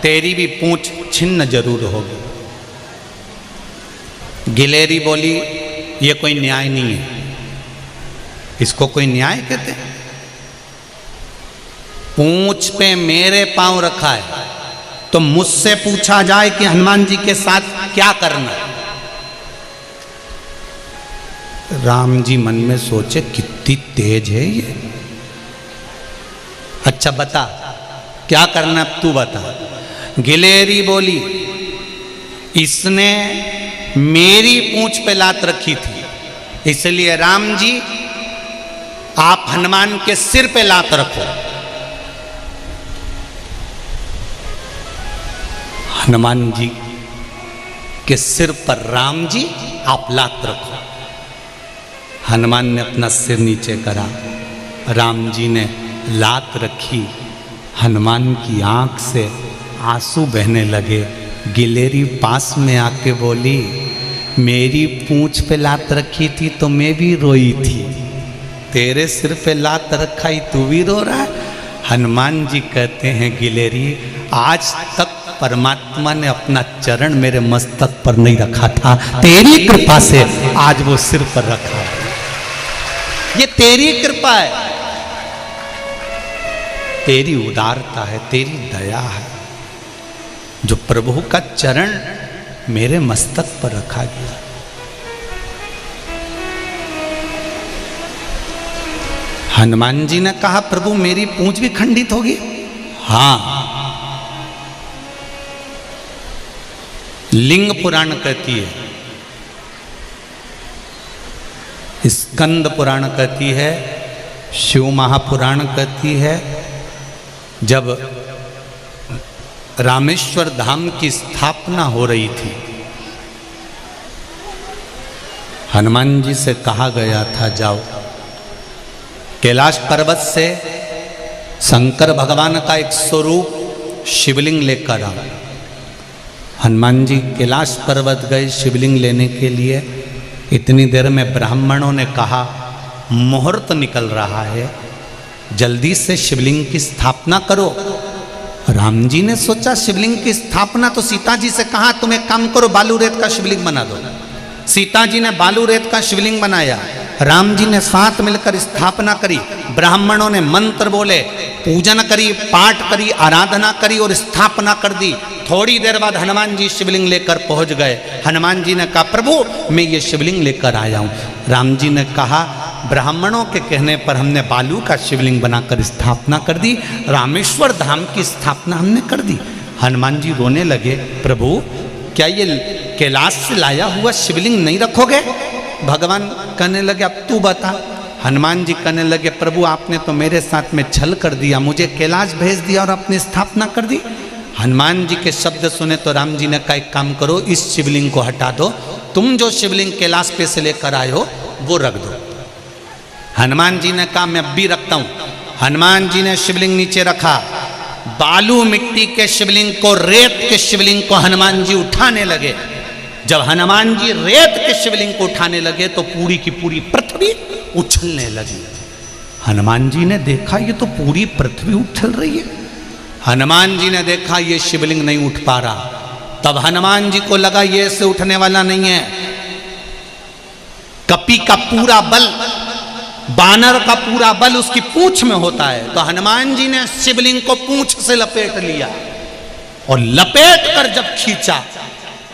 Speaker 1: तेरी भी पूंछ छिन्न जरूर होगी। गिलहरी बोली, ये कोई न्याय नहीं है, इसको कोई न्याय कहते हैं? पूंछ पे मेरे पांव रखा है, तो मुझसे पूछा जाए कि हनुमान जी के साथ क्या करना। राम जी मन में सोचे, कितनी तेज है ये। अच्छा बता क्या करना, तू बता। गिलहरी बोली, इसने मेरी पूंछ पे लात रखी थी, इसलिए राम जी आप हनुमान के सिर पे लात रखो। हनुमान जी के सिर पर राम जी आप लात रखो। हनुमान ने अपना सिर नीचे करा, राम जी ने लात रखी। हनुमान की आंख से आंसू बहने लगे। गिलहरी पास में आके बोली, मेरी पूंछ पे लात रखी थी तो मैं भी रोई थी, तेरे सिर पे लात रखा ही तू भी रो रहा है। हनुमान जी कहते हैं, गिलहरी आज तक परमात्मा ने अपना चरण मेरे मस्तक पर नहीं रखा था, तेरी कृपा से आज वो सिर पर रखा है। ये तेरी कृपा है, तेरी उदारता है, तेरी दया है, जो प्रभु का चरण मेरे मस्तक पर रखा गया। हनुमान जी ने कहा, प्रभु मेरी पूंछ भी खंडित होगी? हाँ। लिंग पुराण कहती है, स्कंद पुराण कहती है, शिव महापुराण कहती है, जब रामेश्वर धाम की स्थापना हो रही थी, हनुमान जी से कहा गया था, जाओ कैलाश पर्वत से शंकर भगवान का एक स्वरूप शिवलिंग लेकर आओ। हनुमान जी कैलाश पर्वत गए शिवलिंग लेने के लिए। इतनी देर में ब्राह्मणों ने कहा, मुहूर्त निकल रहा है, जल्दी से शिवलिंग की स्थापना करो। राम जी ने सोचा, शिवलिंग की स्थापना तो सीता जी से कहा, तुम एक काम करो, बालू रेत का शिवलिंग बना दो। सीता जी ने बालू रेत का शिवलिंग बनाया, राम जी ने साथ मिलकर स्थापना करी, ब्राह्मणों ने मंत्र बोले, पूजन करी, पाठ करी, आराधना करी और स्थापना कर दी। थोड़ी देर बाद हनुमान जी शिवलिंग लेकर पहुंच गए। हनुमान जी ने कहा प्रभु मैं ये शिवलिंग लेकर आया हूँ। राम जी ने कहा ब्राह्मणों के कहने पर हमने बालू का शिवलिंग बनाकर स्थापना कर दी, रामेश्वर धाम की स्थापना हमने कर दी। हनुमान जी रोने लगे, प्रभु क्या ये कैलाश से लाया हुआ शिवलिंग नहीं रखोगे? भगवान कहने लगे अब तू बता। हनुमान जी कहने लगे प्रभु आपने तो मेरे साथ में छल कर दिया, मुझे कैलाश भेज दिया और अपनी स्थापना कर दी। हनुमान जी के शब्द सुने तो राम जी ने कहा एक काम करो, इस शिवलिंग को हटा दो, तुम जो शिवलिंग कैलाश पे से लेकर आए हो वो रख दो। हनुमान जी ने कहा मैं अब भी रखता हूं। हनुमान जी ने शिवलिंग नीचे रखा, बालू मिट्टी के शिवलिंग को, रेत के शिवलिंग को हनुमान जी उठाने लगे। जब हनुमान जी रेत के शिवलिंग को उठाने लगे तो पूरी की पूरी पृथ्वी उछलने लगी। हनुमान जी ने देखा ये तो पूरी पृथ्वी उछल रही है। हनुमान जी ने देखा ये शिवलिंग नहीं उठ पा रहा। तब हनुमान जी को लगा ये ऐसे उठने वाला नहीं है। कपी का पूरा बल, बानर का पूरा बल उसकी पूंछ में होता है। तो हनुमान जी ने शिवलिंग को पूंछ से लपेट लिया और लपेट कर जब खींचा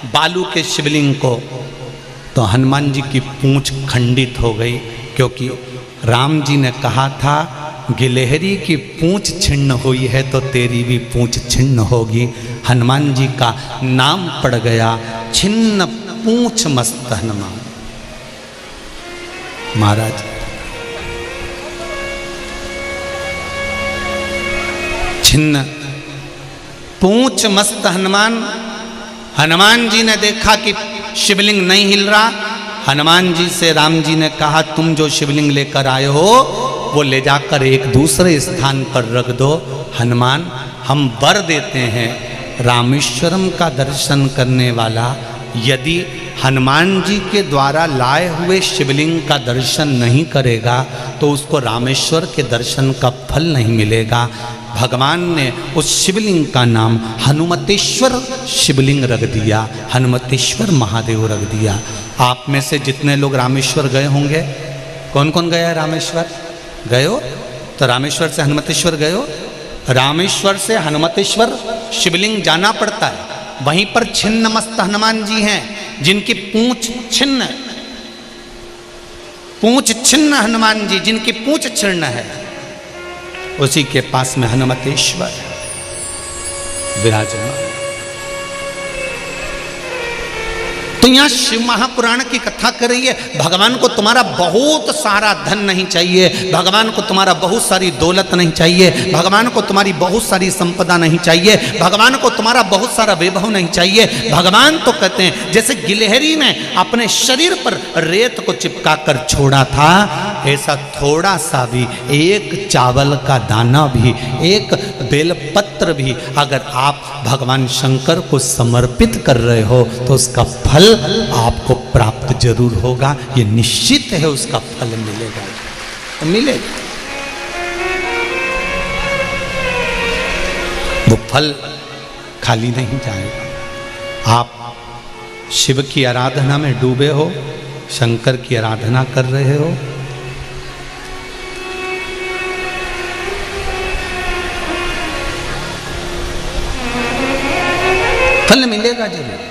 Speaker 1: बालू के शिवलिंग को तो हनुमान जी की पूंछ खंडित हो गई, क्योंकि राम जी ने कहा था गिलहरी की पूंछ छिन्न हुई है तो तेरी भी पूंछ छिन्न होगी। हनुमान जी का नाम पड़ गया छिन्न पूंछ मस्त हनुमान। महाराज छिन्न पूंछ मस्त हनुमान। हनुमान जी ने देखा कि शिवलिंग नहीं हिल रहा। हनुमान जी से राम जी ने कहा तुम जो शिवलिंग लेकर आए हो वो ले जाकर एक दूसरे स्थान पर रख दो। हनुमान हम वर देते हैं, रामेश्वरम का दर्शन करने वाला यदि हनुमान जी के द्वारा लाए हुए शिवलिंग का दर्शन नहीं करेगा तो उसको रामेश्वर के दर्शन का फल नहीं मिलेगा। भगवान ने उस शिवलिंग का नाम हनुमतेश्वर शिवलिंग रख दिया, हनुमतेश्वर महादेव रख दिया। आप में से जितने लोग रामेश्वर गए होंगे, कौन कौन गया है रामेश्वर? गए हो? तो रामेश्वर से हनुमतेश्वर गए हो? रामेश्वर से हनुमतेश्वर शिवलिंग जाना पड़ता है। वहीं पर छिन्न मस्त हनुमान जी हैं जिनकी पूंछ छिन्न, पूंछ छिन्न हनुमान जी जिनकी पूंछ छिन्न है, उसी के पास में हनुमतेश्वर विराजमान। तो यहां शिव महापुराण की कथा कर रही है। भगवान को तुम्हारा बहुत सारा धन नहीं चाहिए, भगवान को तुम्हारा बहुत सारी दौलत नहीं चाहिए, भगवान को तुम्हारी बहुत सारी संपदा नहीं चाहिए, भगवान को तुम्हारा बहुत सारा वैभव नहीं चाहिए। भगवान तो कहते हैं जैसे गिलहरी ने अपने शरीर पर रेत को चिपका कर छोड़ा था, ऐसा थोड़ा सा भी, एक चावल का दाना भी, एक बेलपत्र भी अगर आप भगवान शंकर को समर्पित कर रहे हो तो उसका फल आपको प्राप्त जरूर होगा। ये निश्चित है, उसका फल मिलेगा, तो मिलेगा। वो फल खाली नहीं जाएगा। आप शिव की आराधना में डूबे हो, शंकर की आराधना कर रहे हो, फल मिलेगा जरूर।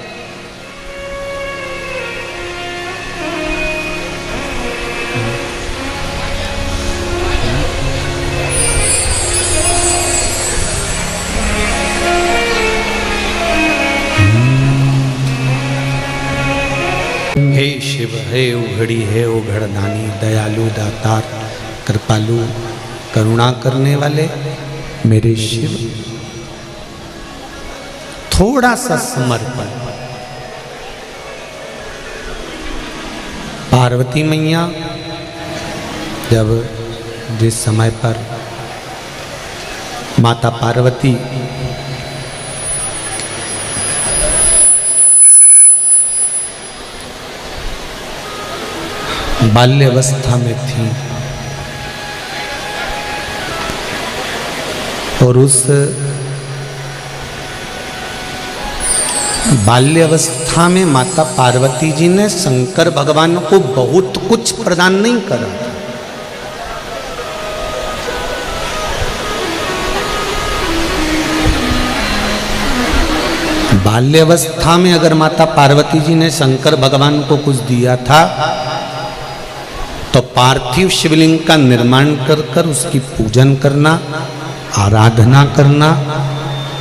Speaker 1: हे शिव, हे उघड़ी, हे उघड़दानी, दयालु दातार, कृपालु, करुणा करने वाले मेरे शिव, थोड़ा सा समर्पण। पार्वती मैया जब जिस समय पर माता पार्वती बाल्यावस्था में थी और उस बाल्यावस्था में माता पार्वती जी ने शंकर भगवान को बहुत कुछ प्रदान नहीं करा। बाल्यावस्था में अगर माता पार्वती जी ने शंकर भगवान को कुछ दिया था तो पार्थिव शिवलिंग का निर्माण कर कर उसकी पूजन करना, आराधना करना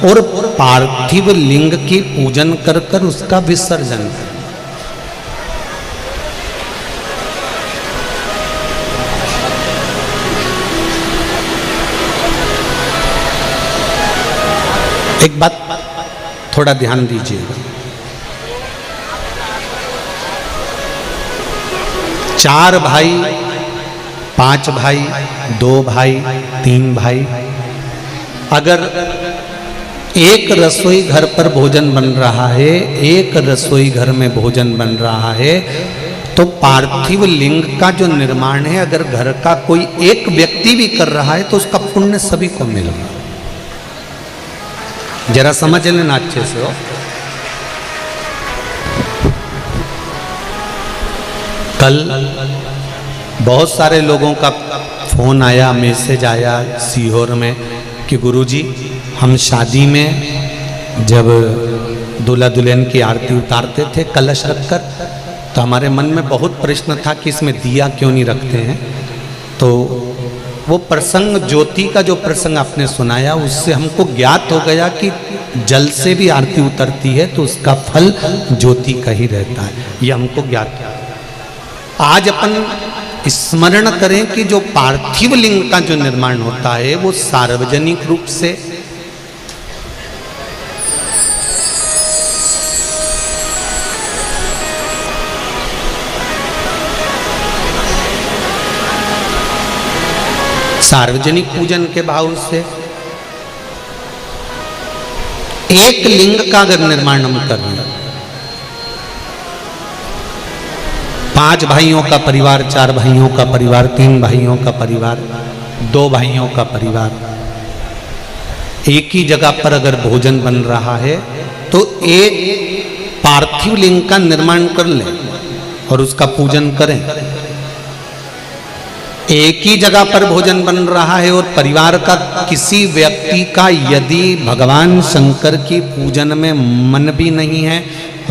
Speaker 1: और पार्थिव लिंग की पूजन कर कर उसका विसर्जन करना। एक बात थोड़ा ध्यान दीजिएगा, 4 भाई, 5 भाई, 2 भाई, 3 भाई, अगर एक रसोई घर पर भोजन बन रहा है, एक रसोई घर में भोजन बन रहा है, तो पार्थिव लिंग का जो निर्माण है अगर घर का कोई एक व्यक्ति भी कर रहा है तो उसका पुण्य सभी को मिलेगा। जरा समझ लेना अच्छे से हो। कल बहुत सारे लोगों का फोन आया, मैसेज आया सीहोर में कि गुरुजी हम शादी में जब दूल्हा दुल्हन की आरती उतारते थे कलश रखकर, तो हमारे मन में बहुत प्रश्न था कि इसमें दिया क्यों नहीं रखते हैं। तो वो प्रसंग, ज्योति का जो प्रसंग आपने सुनाया, उससे हमको ज्ञात हो गया कि जल से भी आरती उतरती है तो उसका फल ज्योति का ही रहता है। ये हमको ज्ञात। आज अपन स्मरण करें कि जो पार्थिव लिंग का जो निर्माण होता है वो सार्वजनिक रूप से सार्वजनिक पूजन के भाव से एक लिंग का अगर निर्माण हम कर रहे हैं, 5 भाइयों का परिवार, 4 भाइयों का परिवार, 3 भाइयों का परिवार, 2 भाइयों का परिवार, एक ही जगह पर अगर भोजन बन रहा है तो एक पार्थिव लिंग का निर्माण कर लें और उसका पूजन करें। एक ही जगह पर भोजन बन रहा है और परिवार का किसी व्यक्ति का यदि भगवान शंकर की पूजन में मन भी नहीं है,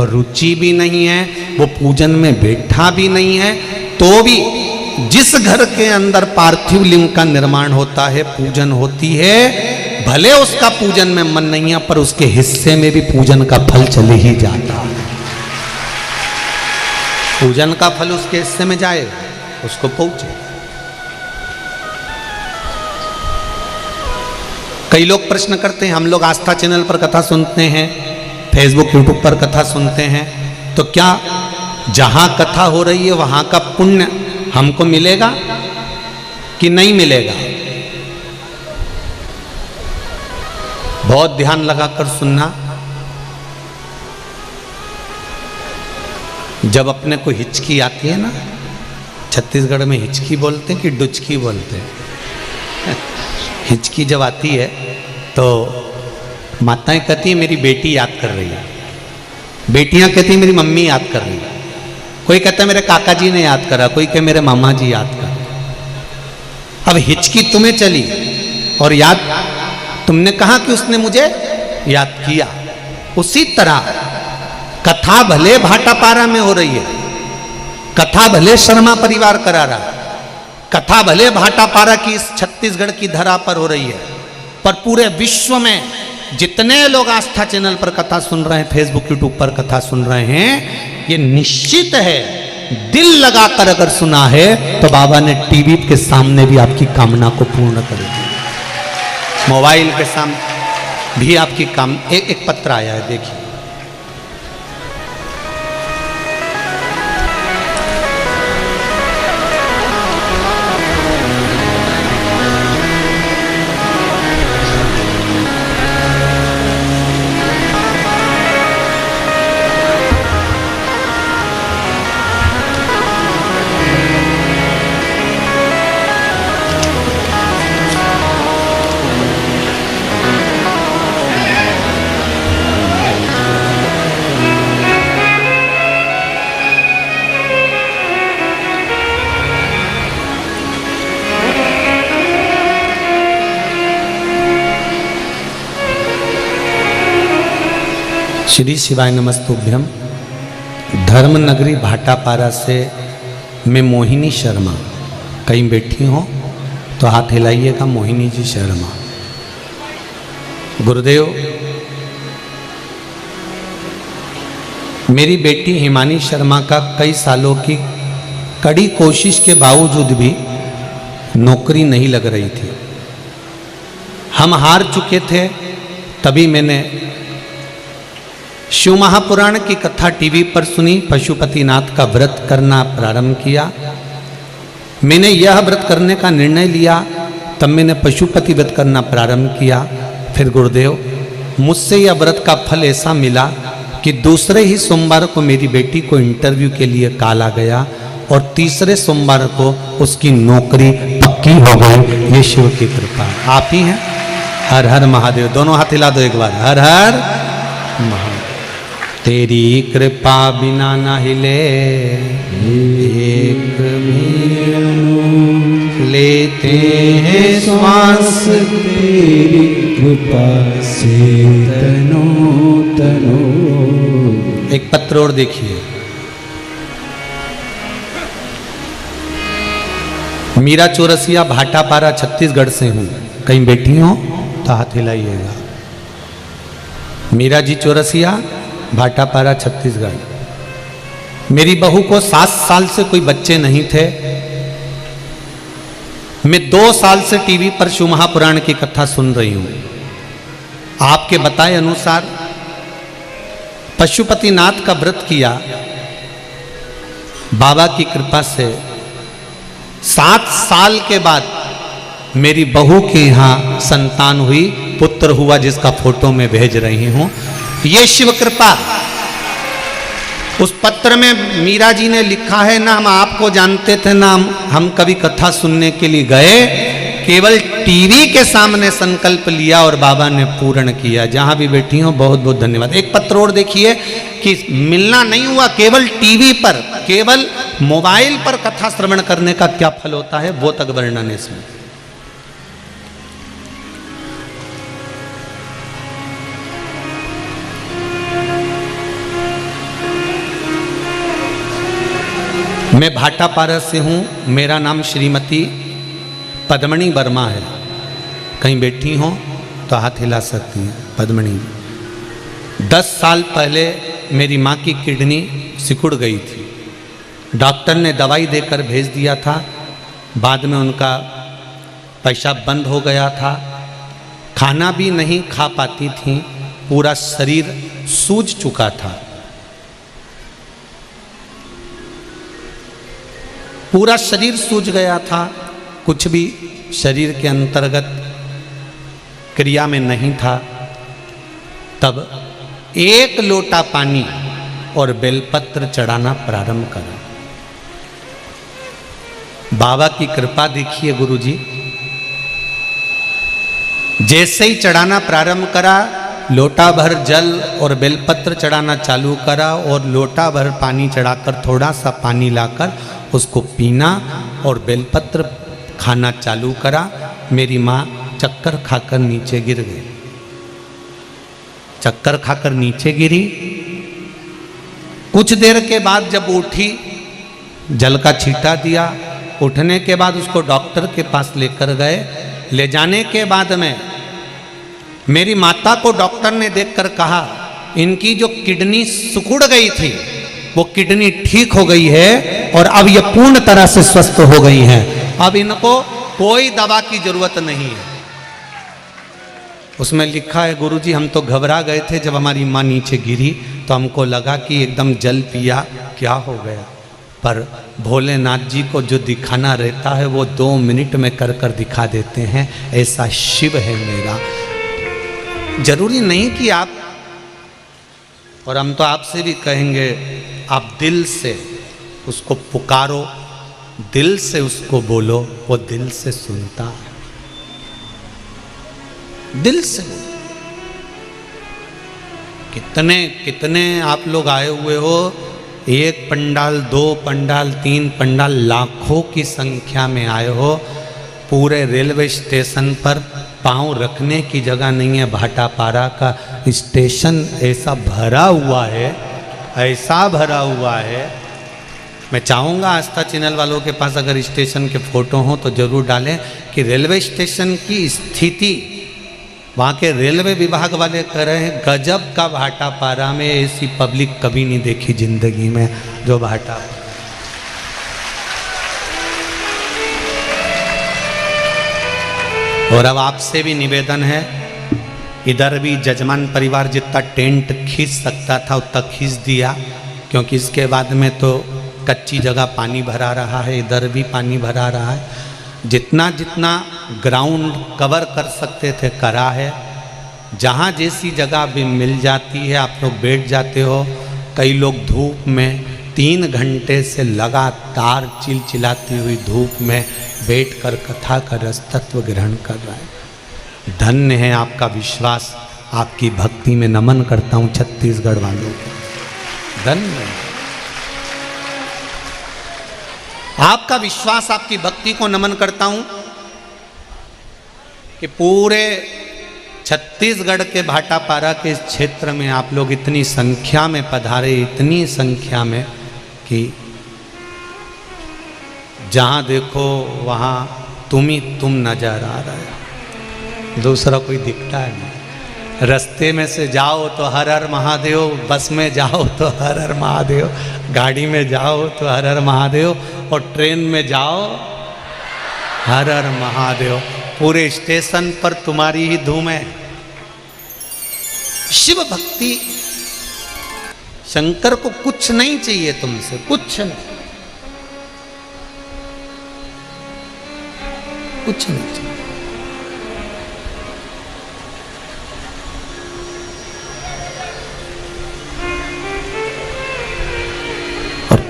Speaker 1: रुचि भी नहीं है, वो पूजन में बैठा भी नहीं है, तो भी जिस घर के अंदर पार्थिव लिंग का निर्माण होता है, पूजन होती है, भले उसका पूजन में मन नहीं है पर उसके हिस्से में भी पूजन का फल चले ही जाता है। पूजन का फल उसके हिस्से में जाएगा, उसको पहुंचे। कई लोग प्रश्न करते हैं, हम लोग आस्था चैनल पर कथा सुनते हैं, फेसबुक यूट्यूब पर कथा सुनते हैं, तो क्या जहां कथा हो रही है वहां का पुण्य हमको मिलेगा कि नहीं मिलेगा? बहुत ध्यान लगाकर सुनना। जब अपने को हिचकी आती है ना, छत्तीसगढ़ में हिचकी बोलते हैं कि डुचकी बोलते हैं। हिचकी जब आती है तो माताएं कहती है मेरी बेटी याद कर रही है, बेटियां कहती है मेरी मम्मी याद कर रही है, कोई कहता है मेरे काका जी ने याद करा, कोई कहे मेरे मामा जी याद कर। अब हिचकी तुम्हें चली और याद तुमने कहा कि उसने मुझे याद किया। उसी तरह कथा भले भाटापारा में हो रही है, कथा भले शर्मा परिवार करा रहा है, कथा भले भाटापारा की इस छत्तीसगढ़ की धरा पर हो रही है, पर पूरे विश्व में जितने लोग आस्था चैनल पर कथा सुन रहे हैं, फेसबुक यूट्यूब पर कथा सुन रहे हैं, ये निश्चित है दिल लगाकर अगर सुना है तो बाबा ने टीवी के सामने भी आपकी कामना को पूर्ण कर दिया, मोबाइल के सामने भी आपकी काम। एक पत्र आया है, देखिए। श्री शिवाय नमस्तुभ्यम। धर्म नगरी भाटापारा से मैं मोहिनी शर्मा, कहीं बैठी हो तो हाथ हिलाइएगा। मोहिनी जी शर्मा। गुरुदेव, मेरी बेटी हिमानी शर्मा का कई सालों की कड़ी कोशिश के बावजूद भी नौकरी नहीं लग रही थी। हम हार चुके थे। तभी मैंने शिव महापुराण की कथा टीवी पर सुनी, पशुपतिनाथ का व्रत करना प्रारंभ किया। मैंने यह व्रत करने का निर्णय लिया, तब मैंने पशुपति व्रत करना प्रारंभ किया। फिर गुरुदेव, मुझसे यह व्रत का फल ऐसा मिला कि दूसरे ही सोमवार को मेरी बेटी को इंटरव्यू के लिए कॉल आ गया और तीसरे सोमवार को उसकी नौकरी पक्की हो गई। ये शिव की कृपा। आप ही हैं। हर हर महादेव। दोनों हाथ हिला दो एक बार। हर हर महादेव। तेरी कृपा बिना न हिले एक भी लेते हैं श्वास,
Speaker 2: तेरी कृपा से तनो तनो।
Speaker 1: एक पत्र और देखिए। मीरा चौरसिया, भाटापारा, छत्तीसगढ़ से हूँ। कहीं बैठी हो तो हाथ हिलाइएगा। मीरा जी चौरसिया, भाटापारा, छत्तीसगढ़। मेरी बहू को 7 साल से कोई बच्चे नहीं थे। मैं 2 साल से टीवी पर शिव महापुराण की कथा सुन रही हूं। आपके बताए अनुसार पशुपतिनाथ का व्रत किया। बाबा की कृपा से 7 साल के बाद मेरी बहू के यहां संतान हुई, पुत्र हुआ, जिसका फोटो मैं भेज रही हूं। ये शिव कृपा। उस पत्र में मीरा जी ने लिखा है, ना हम आपको जानते थे, ना हम कभी कथा सुनने के लिए गए, केवल टीवी के सामने संकल्प लिया और बाबा ने पूर्ण किया। जहां भी बैठी हो बहुत बहुत धन्यवाद। एक पत्र और देखिए कि मिलना नहीं हुआ, केवल टीवी पर, केवल मोबाइल पर कथा श्रवण करने का क्या फल होता है, वो तक वर्णन है इसमें। मैं भाटापारा से हूँ। मेरा नाम श्रीमती पद्मनी वर्मा है। कहीं बैठी हो तो हाथ हिला सकती हैं। पद्मनी। 10 साल पहले मेरी माँ की किडनी सिकुड़ गई थी। डॉक्टर ने दवाई देकर भेज दिया था। बाद में उनका पेशाब बंद हो गया था। खाना भी नहीं खा पाती थी। पूरा शरीर सूज चुका था। पूरा शरीर सूज गया था। कुछ भी शरीर के अंतर्गत क्रिया में नहीं था। तब 1 लोटा पानी और बेलपत्र चढ़ाना प्रारंभ करा। बाबा की कृपा देखिए गुरुजी। जैसे ही चढ़ाना प्रारंभ करा, लोटा भर जल और बेलपत्र चढ़ाना चालू करा और लोटा भर पानी चढ़ाकर थोड़ा सा पानी लाकर उसको पीना और बेलपत्र खाना चालू करा। मेरी माँ चक्कर खाकर नीचे गिर गई। चक्कर खाकर नीचे गिरी। कुछ देर के बाद जब उठी, जल का छींटा दिया। उठने के बाद उसको डॉक्टर के पास लेकर गए। ले जाने के बाद में मेरी माता को डॉक्टर ने देखकर कहा, इनकी जो किडनी सिकुड़ गई थी वो किडनी ठीक हो गई है और अब ये पूर्ण तरह से स्वस्थ हो गई हैं। अब इनको कोई दवा की जरूरत नहीं है। उसमें लिखा है, गुरुजी हम तो घबरा गए थे जब हमारी माँ नीचे गिरी, तो हमको लगा कि एकदम जल पिया क्या हो गया। पर भोलेनाथ जी को जो दिखाना रहता है वो 2 मिनट में कर कर दिखा देते हैं। ऐसा शिव है मेरा। जरूरी नहीं कि आप, और हम तो आपसे भी कहेंगे, आप दिल से उसको पुकारो, दिल से उसको बोलो, वो दिल से सुनता है। दिल से। कितने कितने आप लोग आए हुए हो। 1 पंडाल, 2 पंडाल, 3 पंडाल, लाखों की संख्या में आए हो। पूरे रेलवे स्टेशन पर पाँव रखने की जगह नहीं है। भाटापारा का स्टेशन ऐसा भरा हुआ है, ऐसा भरा हुआ है। मैं चाहूँगा आस्था चैनल वालों के पास अगर स्टेशन के फ़ोटो हों तो ज़रूर डालें कि रेलवे स्टेशन की स्थिति वहाँ के रेलवे विभाग वाले कर रहे हैं गजब का। भाटापारा में ऐसी पब्लिक कभी नहीं देखी जिंदगी में जो भाटा। और अब आपसे भी निवेदन है, इधर भी जजमान परिवार जितना टेंट खींच सकता था उतना खींच दिया, क्योंकि इसके बाद में तो कच्ची जगह पानी भरा रहा है, इधर भी पानी भरा रहा है। जितना जितना ग्राउंड कवर कर सकते थे करा है। जहाँ जैसी जगह भी मिल जाती है आप लोग बैठ जाते हो। कई लोग धूप में 3 घंटे से लगातार चिलचिलाती हुई धूप में बैठकर कथा का रस तत्व ग्रहण कर रहा है। धन्य है आपका विश्वास, आपकी भक्ति में नमन करता हूँ छत्तीसगढ़ वालों को। धन्य आपका विश्वास, आपकी भक्ति को नमन करता हूं कि पूरे छत्तीसगढ़ के भाटापारा के इस क्षेत्र में आप लोग इतनी संख्या में पधारे, इतनी संख्या में कि जहां देखो वहां तुम ही तुम नजर आ रहा है, दूसरा कोई दिखता नहीं। रास्ते में से जाओ तो हर हर महादेव, बस में जाओ तो हर हर महादेव, गाड़ी में जाओ तो हर हर महादेव, और ट्रेन में जाओ हर हर महादेव। पूरे स्टेशन पर तुम्हारी ही धूम है। शिव भक्ति, शंकर को कुछ नहीं चाहिए तुमसे, कुछ नहीं, कुछ नहीं चाहिए।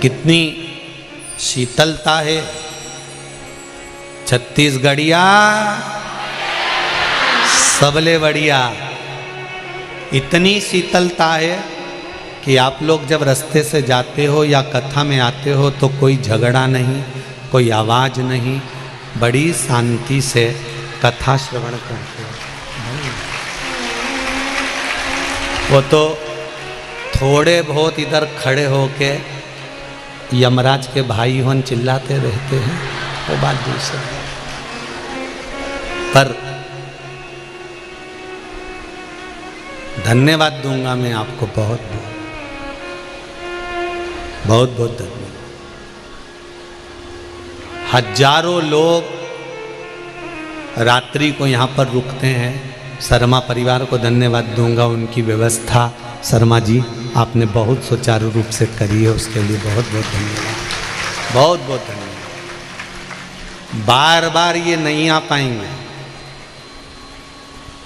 Speaker 1: कितनी शीतलता है छत्तीसगढ़िया, सबले बढ़िया। इतनी शीतलता है कि आप लोग जब रास्ते से जाते हो या कथा में आते हो तो कोई झगड़ा नहीं, कोई आवाज़ नहीं, बड़ी शांति से कथा श्रवण करते हो। वो तो थोड़े बहुत इधर खड़े होके यमराज के भाई होन चिल्लाते रहते हैं, वो बात दूसरी। पर धन्यवाद दूंगा मैं आपको, बहुत बहुत बहुत धन्यवाद। हजारों लोग रात्रि को यहाँ पर रुकते हैं। शर्मा परिवार को धन्यवाद दूंगा, उनकी व्यवस्था शर्मा जी आपने बहुत सुचारू रूप से करी है, उसके लिए बहुत बहुत धन्यवाद, बहुत बहुत धन्यवाद। बार बार ये नहीं आ पाएंगे,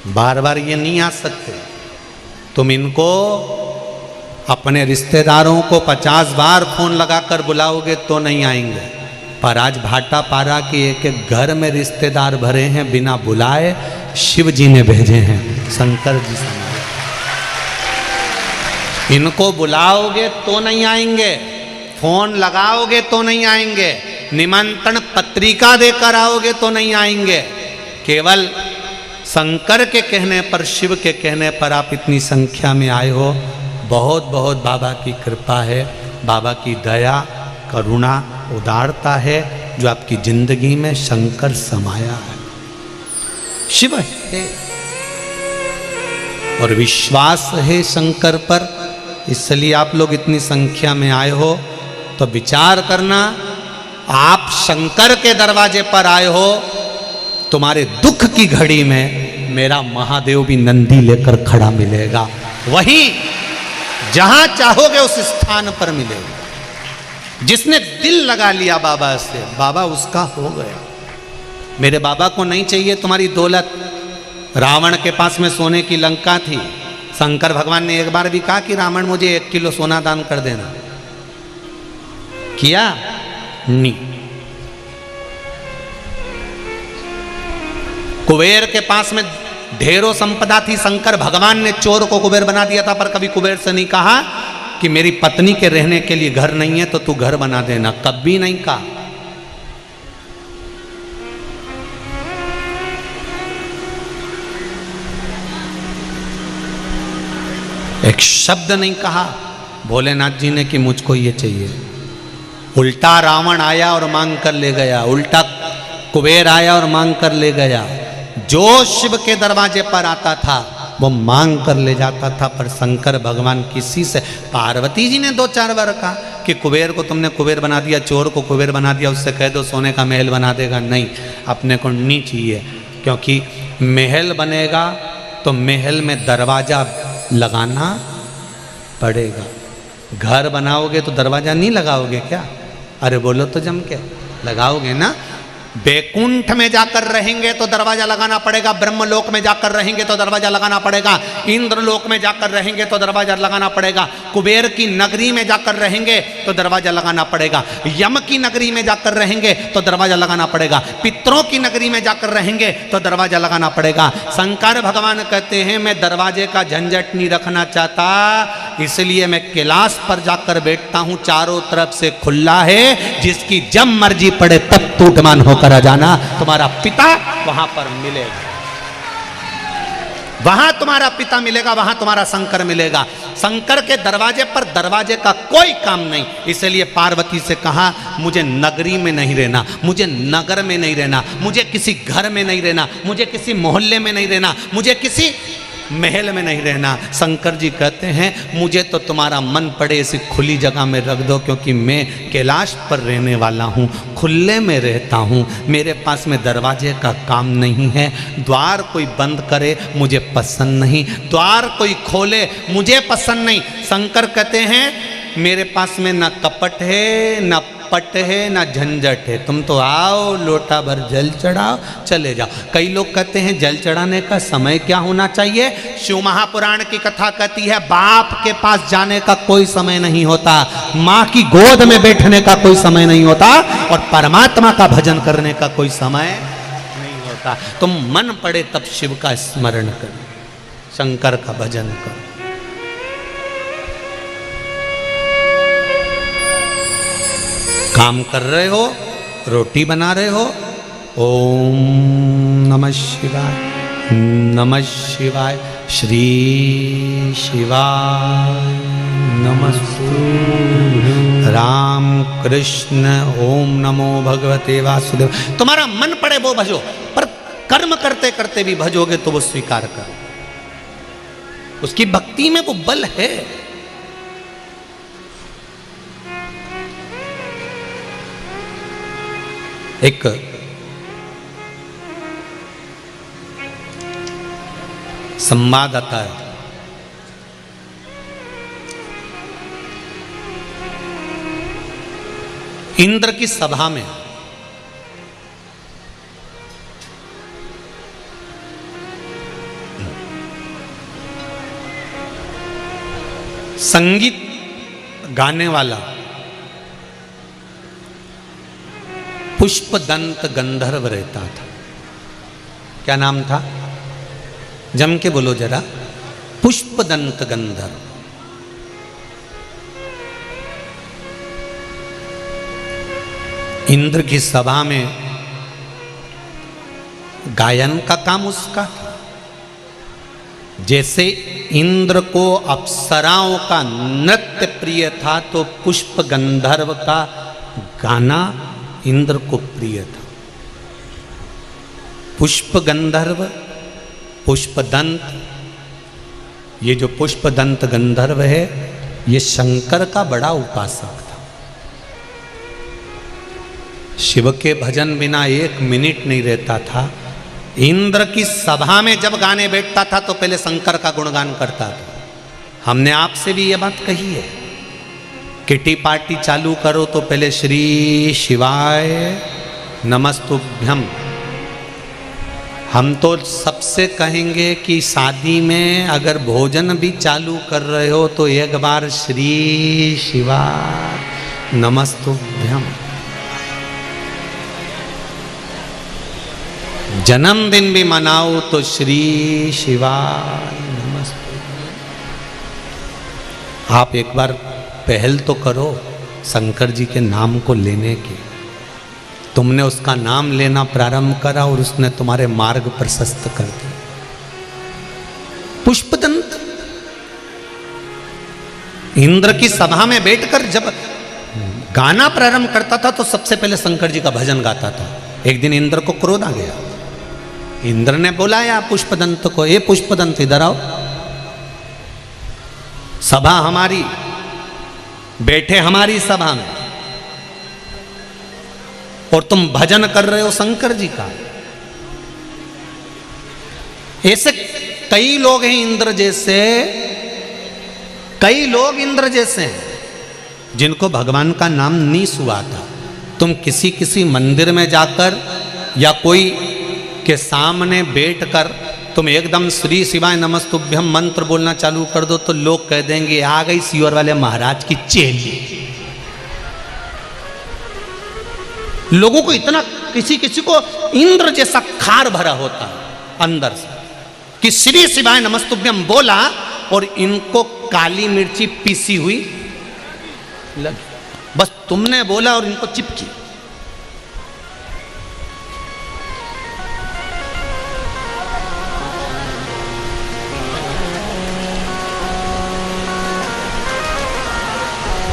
Speaker 1: बार बार ये नहीं आ सकते। तुम इनको अपने रिश्तेदारों को 50 बार फोन लगाकर बुलाओगे तो नहीं आएंगे। पर आज भाटापारा के एक एक घर में रिश्तेदार भरे हैं, बिना बुलाए शिव जी ने भेजे हैं, शंकर जी से। इनको बुलाओगे तो नहीं आएंगे, फोन लगाओगे तो नहीं आएंगे, निमंत्रण पत्रिका देकर आओगे तो नहीं आएंगे। केवल शंकर के कहने पर, शिव के कहने पर आप इतनी संख्या में आए हो। बहुत बहुत बाबा की कृपा है, बाबा की दया, करुणा, उदारता है जो आपकी जिंदगी में शंकर समाया है, शिव है। और विश्वास है शंकर पर, इसलिए आप लोग इतनी संख्या में आए हो। तो विचार करना, आप शंकर के दरवाजे पर आए हो, तुम्हारे दुख की घड़ी में मेरा महादेव भी नंदी लेकर खड़ा मिलेगा। वहीं जहां चाहोगे उस स्थान पर मिलेगा। जिसने दिल लगा लिया बाबा से, बाबा उसका हो गया। मेरे बाबा को नहीं चाहिए तुम्हारी दौलत। रावण के पास में सोने की लंका थी, शंकर भगवान ने एक बार भी कहा कि रावण मुझे 1 किलो सोना दान कर देना, किया नहीं। कुबेर के पास में ढेरों संपदा थी, शंकर भगवान ने चोर को कुबेर बना दिया था, पर कभी कुबेर से नहीं कहा कि मेरी पत्नी के रहने के लिए घर नहीं है तो तू घर बना देना, कभी नहीं कहा। एक शब्द नहीं कहा भोलेनाथ जी ने कि मुझको ये चाहिए। उल्टा रावण आया और मांग कर ले गया, उल्टा कुबेर आया और मांग कर ले गया। जो शिव के दरवाजे पर आता था वो मांग कर ले जाता था, पर शंकर भगवान किसी से, पार्वती जी ने 2-4 बार कहा कि कुबेर को तुमने कुबेर बना दिया, चोर को कुबेर बना दिया, उससे कह दो सोने का महल बना देगा। नहीं, अपने को नहीं चाहिए, क्योंकि महल बनेगा तो महल में दरवाजा लगाना पड़ेगा। घर बनाओगे तो दरवाजा नहीं लगाओगे क्या? अरे बोलो तो जम के, लगाओगे ना। बैकुंठ में जाकर रहेंगे तो दरवाजा लगाना पड़ेगा, ब्रह्मलोक में जाकर रहेंगे तो दरवाजा लगाना पड़ेगा, इंद्रलोक में जाकर रहेंगे तो दरवाजा लगाना पड़ेगा, कुबेर की नगरी में जाकर रहेंगे तो दरवाजा लगाना पड़ेगा, यम की नगरी में जाकर रहेंगे तो दरवाजा लगाना पड़ेगा, पितरों की नगरी में जाकर रहेंगे तो दरवाजा लगाना पड़ेगा। शंकर भगवान कहते हैं मैं दरवाजे का झंझट नहीं रखना चाहता, इसलिए मैं कैलाश पर जाकर बैठता हूं, चारों तरफ से खुला है, जिसकी जब मर्जी पड़े तब टूटमान होकर आ जाना। तुम्हारा पिता वहां पर मिलेगा, वहां तुम्हारा पिता मिलेगा, वहां तुम्हारा शंकर मिलेगा। शंकर के दरवाजे पर दरवाजे का कोई काम नहीं, इसलिए पार्वती से कहा मुझे नगरी में नहीं रहना, मुझे नगर में नहीं रहना, मुझे किसी घर में नहीं रहना, मुझे किसी मोहल्ले में नहीं रहना, मुझे किसी महल में नहीं रहना। शंकर जी कहते हैं मुझे तो तुम्हारा मन पड़े ऐसी खुली जगह में रख दो, क्योंकि मैं कैलाश पर रहने वाला हूँ, खुले में रहता हूँ, मेरे पास में दरवाजे का काम नहीं है। द्वार कोई बंद करे मुझे पसंद नहीं, द्वार कोई खोले मुझे पसंद नहीं। शंकर कहते हैं मेरे पास में ना कपट है, ना पट है, ना झंझट है, तुम तो आओ लोटा भर जल चढ़ाओ चले जाओ। कई लोग कहते हैं जल चढ़ाने का समय क्या होना चाहिए? शिव महापुराण की कथा कहती है बाप के पास जाने का कोई समय नहीं होता, माँ की गोद में बैठने का कोई समय नहीं होता, और परमात्मा का भजन करने का कोई समय नहीं होता। तुम मन पड़े तब शिव का स्मरण करो, शंकर का भजन करो। काम कर रहे हो, रोटी बना रहे हो, ओम नमः शिवाय, नमः शिवाय, श्री शिवाय नमस्तु, राम कृष्ण ओम नमो भगवते वासुदेव। तुम्हारा मन पड़े वो भजो, पर कर्म करते करते भी भजोगे तो वो स्वीकार करो, उसकी भक्ति में वो बल है। एक संवाद आता है, इंद्र की सभा में संगीत गाने वाला पुष्पदंत गंधर्व रहता था। क्या नाम था? जम के बोलो जरा। पुष्पदंत गंधर्व। इंद्र की सभा में गायन का काम उसका था। जैसे इंद्र को अप्सराओं का नृत्य प्रिय था, तो पुष्प गंधर्व का गाना इंद्र को प्रिय था। पुष्प गंधर्व, पुष्पदंत, ये जो पुष्पदंत गंधर्व है ये शंकर का बड़ा उपासक था। शिव के भजन बिना 1 मिनट नहीं रहता था। इंद्र की सभा में जब गाने बैठता था तो पहले शंकर का गुणगान करता था। हमने आपसे भी ये बात कही है, किटी पार्टी चालू करो तो पहले श्री शिवाय नमस्तुभ्यम। हम तो सबसे कहेंगे कि शादी में अगर भोजन भी चालू कर रहे हो तो एक बार श्री शिवाय नमस्तुभ्यम। जन्मदिन भी मनाओ तो श्री शिवाय नमस्तुभ्यम। आप एक बार पहल तो करो शंकर जी के नाम को लेने की। तुमने उसका नाम लेना प्रारंभ करा और उसने तुम्हारे मार्ग प्रशस्त कर दिया। पुष्पदंत इंद्र की सभा में बैठकर जब गाना प्रारंभ करता था तो सबसे पहले शंकर जी का भजन गाता था। एक दिन इंद्र को क्रोध आ गया। इंद्र ने बुलाया पुष्पदंत को, ए पुष्पदंत इधर आओ, सभा हमारी, बैठे हमारी सभा में और तुम भजन कर रहे हो शंकर जी का। ऐसे कई लोग हैं इंद्र जैसे, कई लोग इंद्र जैसे हैं जिनको भगवान का नाम नहीं सुहा था। तुम किसी किसी मंदिर में जाकर या कोई के सामने बैठकर तुम एकदम श्री शिवाय नमस्तुभ्यम मंत्र बोलना चालू कर दो तो लोग कह देंगे आ गई सीवर वाले महाराज की चेली। लोगों को इतना किसी किसी को इंद्र जैसा खार भरा होता है अंदर से कि श्री शिवाय नमस्तुभ्यम बोला और इनको काली मिर्ची पीसी हुई लगी। बस तुमने बोला और इनको चिपकी।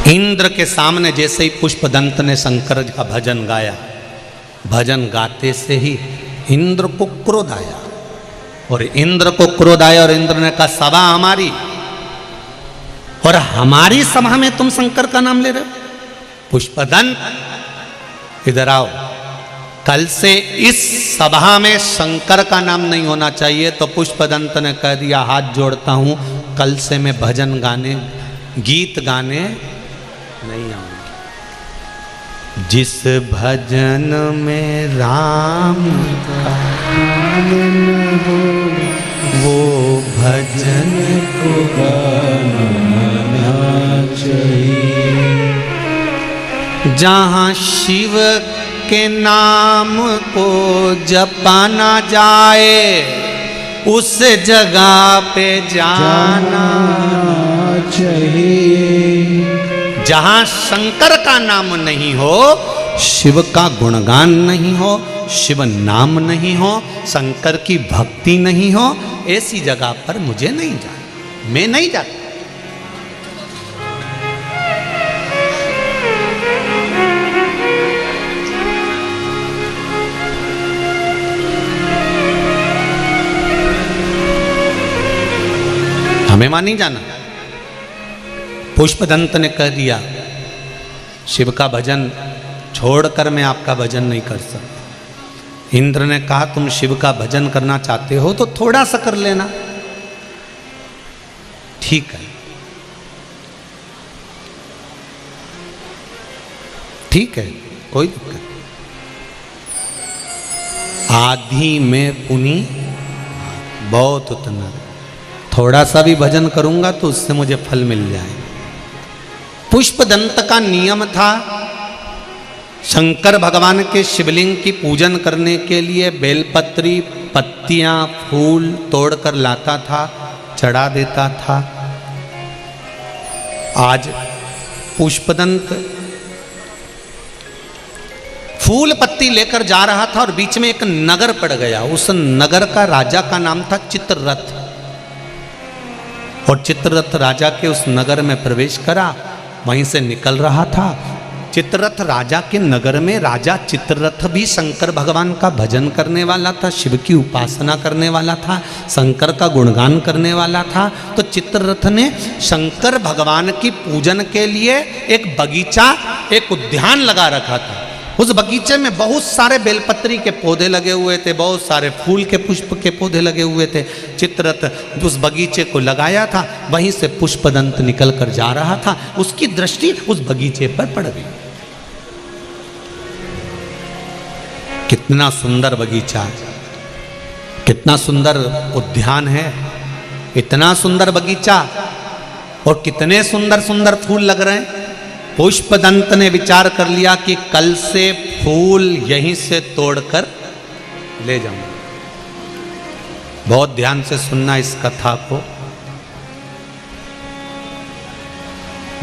Speaker 1: इंद्र के सामने जैसे ही पुष्पदंत ने शंकर जी का भजन गाया, भजन गाते से ही इंद्र को क्रोध आया। और इंद्र को क्रोध आया और इंद्र ने कहा सभा हमारी और हमारी सभा में तुम शंकर का नाम ले रहे हो। पुष्पदंत इधर आओ, कल से इस सभा में शंकर का नाम नहीं होना चाहिए। तो पुष्पदंत ने कह दिया हाथ जोड़ता हूं, कल से मैं भजन गाने गीत गाने नहीं आऊंगा। जिस भजन में राम का नाम हो वो भजन को गाना चाहिए। जहाँ शिव के नाम को जपाना जाए उस जगह पे जाना चाहिए। जहाँ शंकर का नाम नहीं हो, शिव का गुणगान नहीं हो, शिव नाम नहीं हो, शंकर की भक्ति नहीं हो, ऐसी जगह पर मुझे नहीं जाना, मैं नहीं जाता। हमें वहां नहीं जाना। पुष्पदंत ने कह दिया शिव का भजन छोड़कर मैं आपका भजन नहीं कर सकता। इंद्र ने कहा तुम शिव का भजन करना चाहते हो तो थोड़ा सा कर लेना। ठीक है, ठीक है, कोई दिक्कत। आधी में पुनी बहुत उतना, थोड़ा सा भी भजन करूंगा तो उससे मुझे फल मिल जाए। पुष्पदंत का नियम था शंकर भगवान के शिवलिंग की पूजन करने के लिए बेलपत्री पत्तियां फूल तोड़कर लाता था, चढ़ा देता था। आज पुष्पदंत फूल पत्ती लेकर जा रहा था और बीच में एक नगर पड़ गया। उस नगर का राजा का नाम था चित्ररथ और चित्ररथ राजा के उस नगर में प्रवेश करा, वहीं से निकल रहा था। चित्ररथ राजा के नगर में राजा चित्ररथ भी शंकर भगवान का भजन करने वाला था, शिव की उपासना करने वाला था, शंकर का गुणगान करने वाला था। तो चित्ररथ ने शंकर भगवान की पूजन के लिए एक बगीचा, एक उद्यान लगा रखा था। उस बगीचे में बहुत सारे बेलपत्री के पौधे लगे हुए थे, बहुत सारे फूल के पुष्प के पौधे लगे हुए थे। चित्ररथ उस बगीचे को लगाया था, वहीं से पुष्पदंत निकल कर जा रहा था। उसकी दृष्टि उस बगीचे पर पड़ गई। कितना सुंदर बगीचा है, कितना सुंदर उद्यान है, इतना सुंदर बगीचा और कितने सुंदर सुंदर फूल लग रहे हैं। पुष्पदंत ने विचार कर लिया कि कल से फूल यहीं से तोड़कर ले जाऊंगा। बहुत ध्यान से सुनना इस कथा को।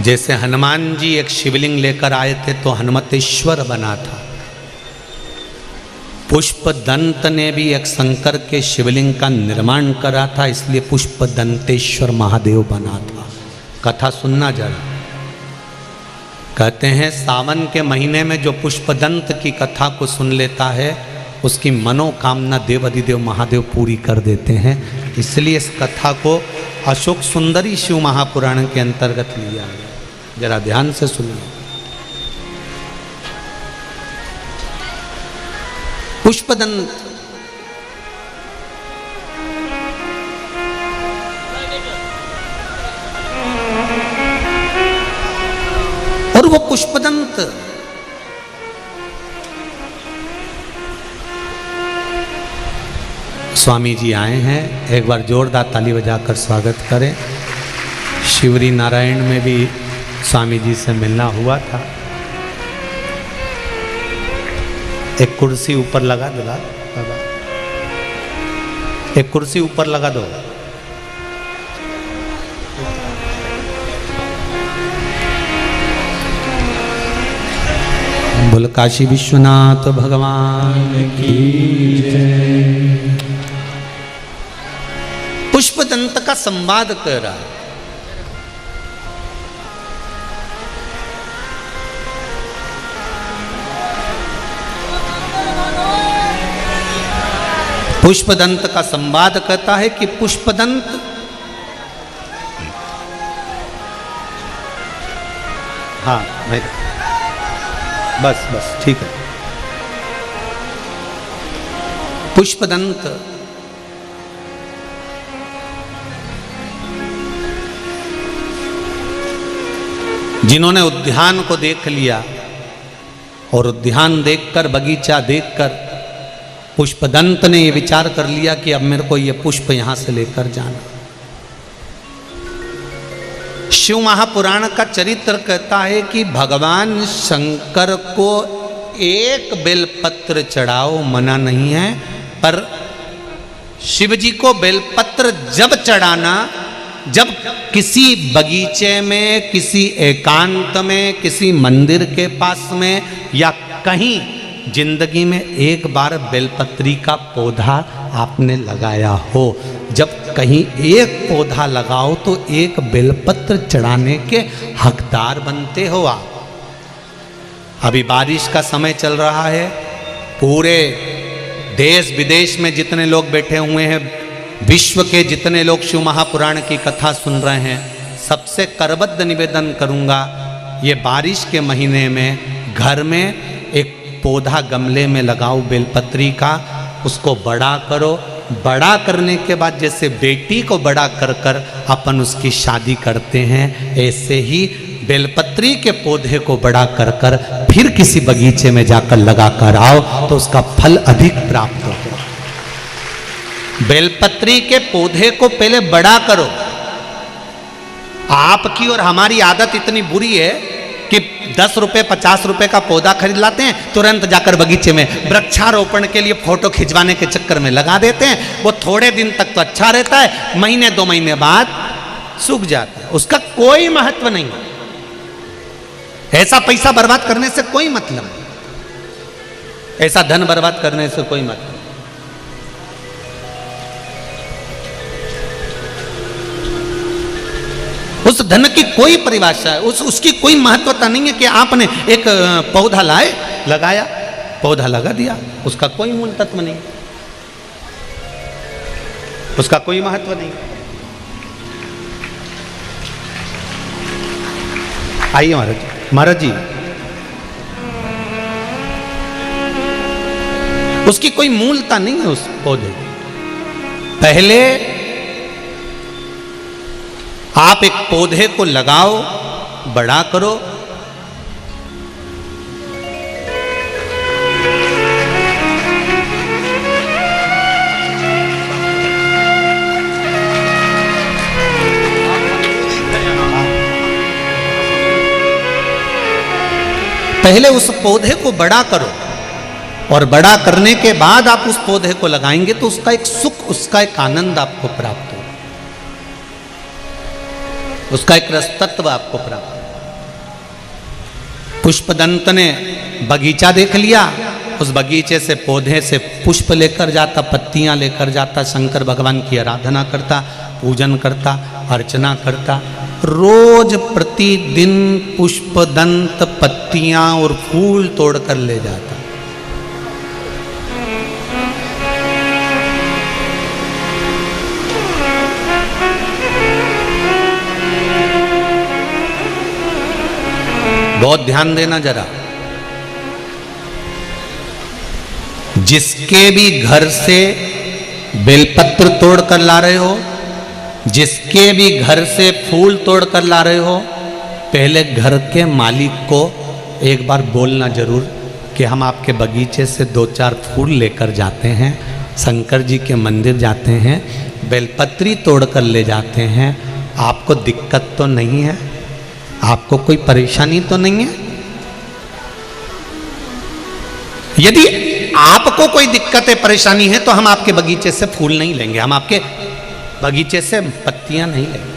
Speaker 1: जैसे हनुमान जी एक शिवलिंग लेकर आए थे तो हनुमतेश्वर बना था, पुष्पदंत ने भी एक शंकर के शिवलिंग का निर्माण करा था, इसलिए पुष्पदंतेश्वर महादेव बना था। कथा सुनना जरा। कहते हैं सावन के महीने में जो पुष्पदंत की कथा को सुन लेता है उसकी मनोकामना देव अधिदेव महादेव पूरी कर देते हैं। इसलिए इस कथा को अशोक सुंदरी शिव महापुराण के अंतर्गत लिया गया। जरा ध्यान से सुनिए। पुष्पदंत और वो पुष्पदंत स्वामी जी आए हैं। एक बार जोरदार ताली बजाकर स्वागत करें। शिवरी नारायण में भी स्वामी जी से मिलना हुआ था। एक कुर्सी ऊपर लगा दो बाबा, एक कुर्सी ऊपर लगा दो। बोल काशी विश्वनाथ भगवान की जय। पुष्पदंत का संवाद कर रहा है। पुष्पदंत का संवाद कहता है कि पुष्पदंत हाँ मैं बस ठीक है। पुष्पदंत जिन्होंने उद्यान को देख लिया और उद्यान देखकर बगीचा देखकर पुष्पदंत ने ये विचार कर लिया कि अब मेरे को ये पुष्प यहां से लेकर जाना। शिव महापुराण का चरित्र कहता है कि भगवान शंकर को एक बेलपत्र चढ़ाओ मना नहीं है, पर शिव जी को बेलपत्र जब चढ़ाना जब किसी बगीचे में, किसी एकांत में, किसी मंदिर के पास में या कहीं जिंदगी में एक बार बेलपत्री का पौधा आपने लगाया हो। जब कहीं एक पौधा लगाओ तो एक बेलपत्र चढ़ाने के हकदार बनते हो आप। अभी बारिश का समय चल रहा है। पूरे देश विदेश में जितने लोग बैठे हुए हैं, विश्व के जितने लोग शिव महापुराण की कथा सुन रहे हैं, सबसे करबद्ध निवेदन करूंगा, ये बारिश के महीने में घर में एक पौधा गमले में लगाओ बेलपत्री का, उसको बड़ा करो। बड़ा करने के बाद जैसे बेटी को बड़ा कर कर अपन उसकी शादी करते हैं, ऐसे ही बेलपत्री के पौधे को बड़ा कर कर फिर किसी बगीचे में जाकर लगा कर आओ तो उसका फल अधिक प्राप्त होगा। बेलपत्री के पौधे को पहले बड़ा करो। आपकी और हमारी आदत इतनी बुरी है कि 10 रुपए 50 रुपए का पौधा खरीद लाते हैं, तुरंत जाकर बगीचे में वृक्षारोपण के लिए फोटो खिंचवाने के चक्कर में लगा देते हैं। वो थोड़े दिन तक तो अच्छा रहता है, महीने 2 महीने बाद सूख जाता है, उसका कोई महत्व नहीं। ऐसा पैसा बर्बाद करने से कोई मतलब नहीं, ऐसा धन बर्बाद करने से कोई मतलब नहीं। उस धन की कोई परिभाषा है, उसकी कोई महत्वता नहीं है कि आपने एक पौधा लाए, लगाया, पौधा लगा दिया, उसका कोई मूल तत्व नहीं, उसका कोई महत्व नहीं। आइए महाराज जी, उसकी कोई मूलता नहीं है उस पौधे। पहले आप एक पौधे को लगाओ, बड़ा करो, पहले उस पौधे को बड़ा करो और बड़ा करने के बाद आप उस पौधे को लगाएंगे तो उसका एक सुख, उसका एक आनंद आपको प्राप्त हो, उसका एक रसतत्व आपको प्राप्त हो। पुष्पदंत ने बगीचा देख लिया, उस बगीचे से पौधे से पुष्प लेकर जाता, पत्तियां लेकर जाता, शंकर भगवान की आराधना करता, पूजन करता, अर्चना करता, रोज प्रतिदिन पुष्पदंत पत्तियां और फूल तोड़कर ले जाता। बहुत ध्यान देना जरा, जिसके भी घर से बेलपत्र तोड़कर ला रहे हो, जिसके भी घर से फूल तोड़कर ला रहे हो, पहले घर के मालिक को एक बार बोलना जरूर कि हम आपके बगीचे से 2-4 फूल लेकर जाते हैं, शंकर जी के मंदिर जाते हैं, बेलपत्री तोड़कर ले जाते हैं, आपको दिक्कत तो नहीं है, आपको कोई परेशानी तो नहीं है। यदि आपको कोई दिक्कत है, परेशानी है, तो हम आपके बगीचे से फूल नहीं लेंगे, हम आपके बगीचे से पत्तियां नहीं लेंगे।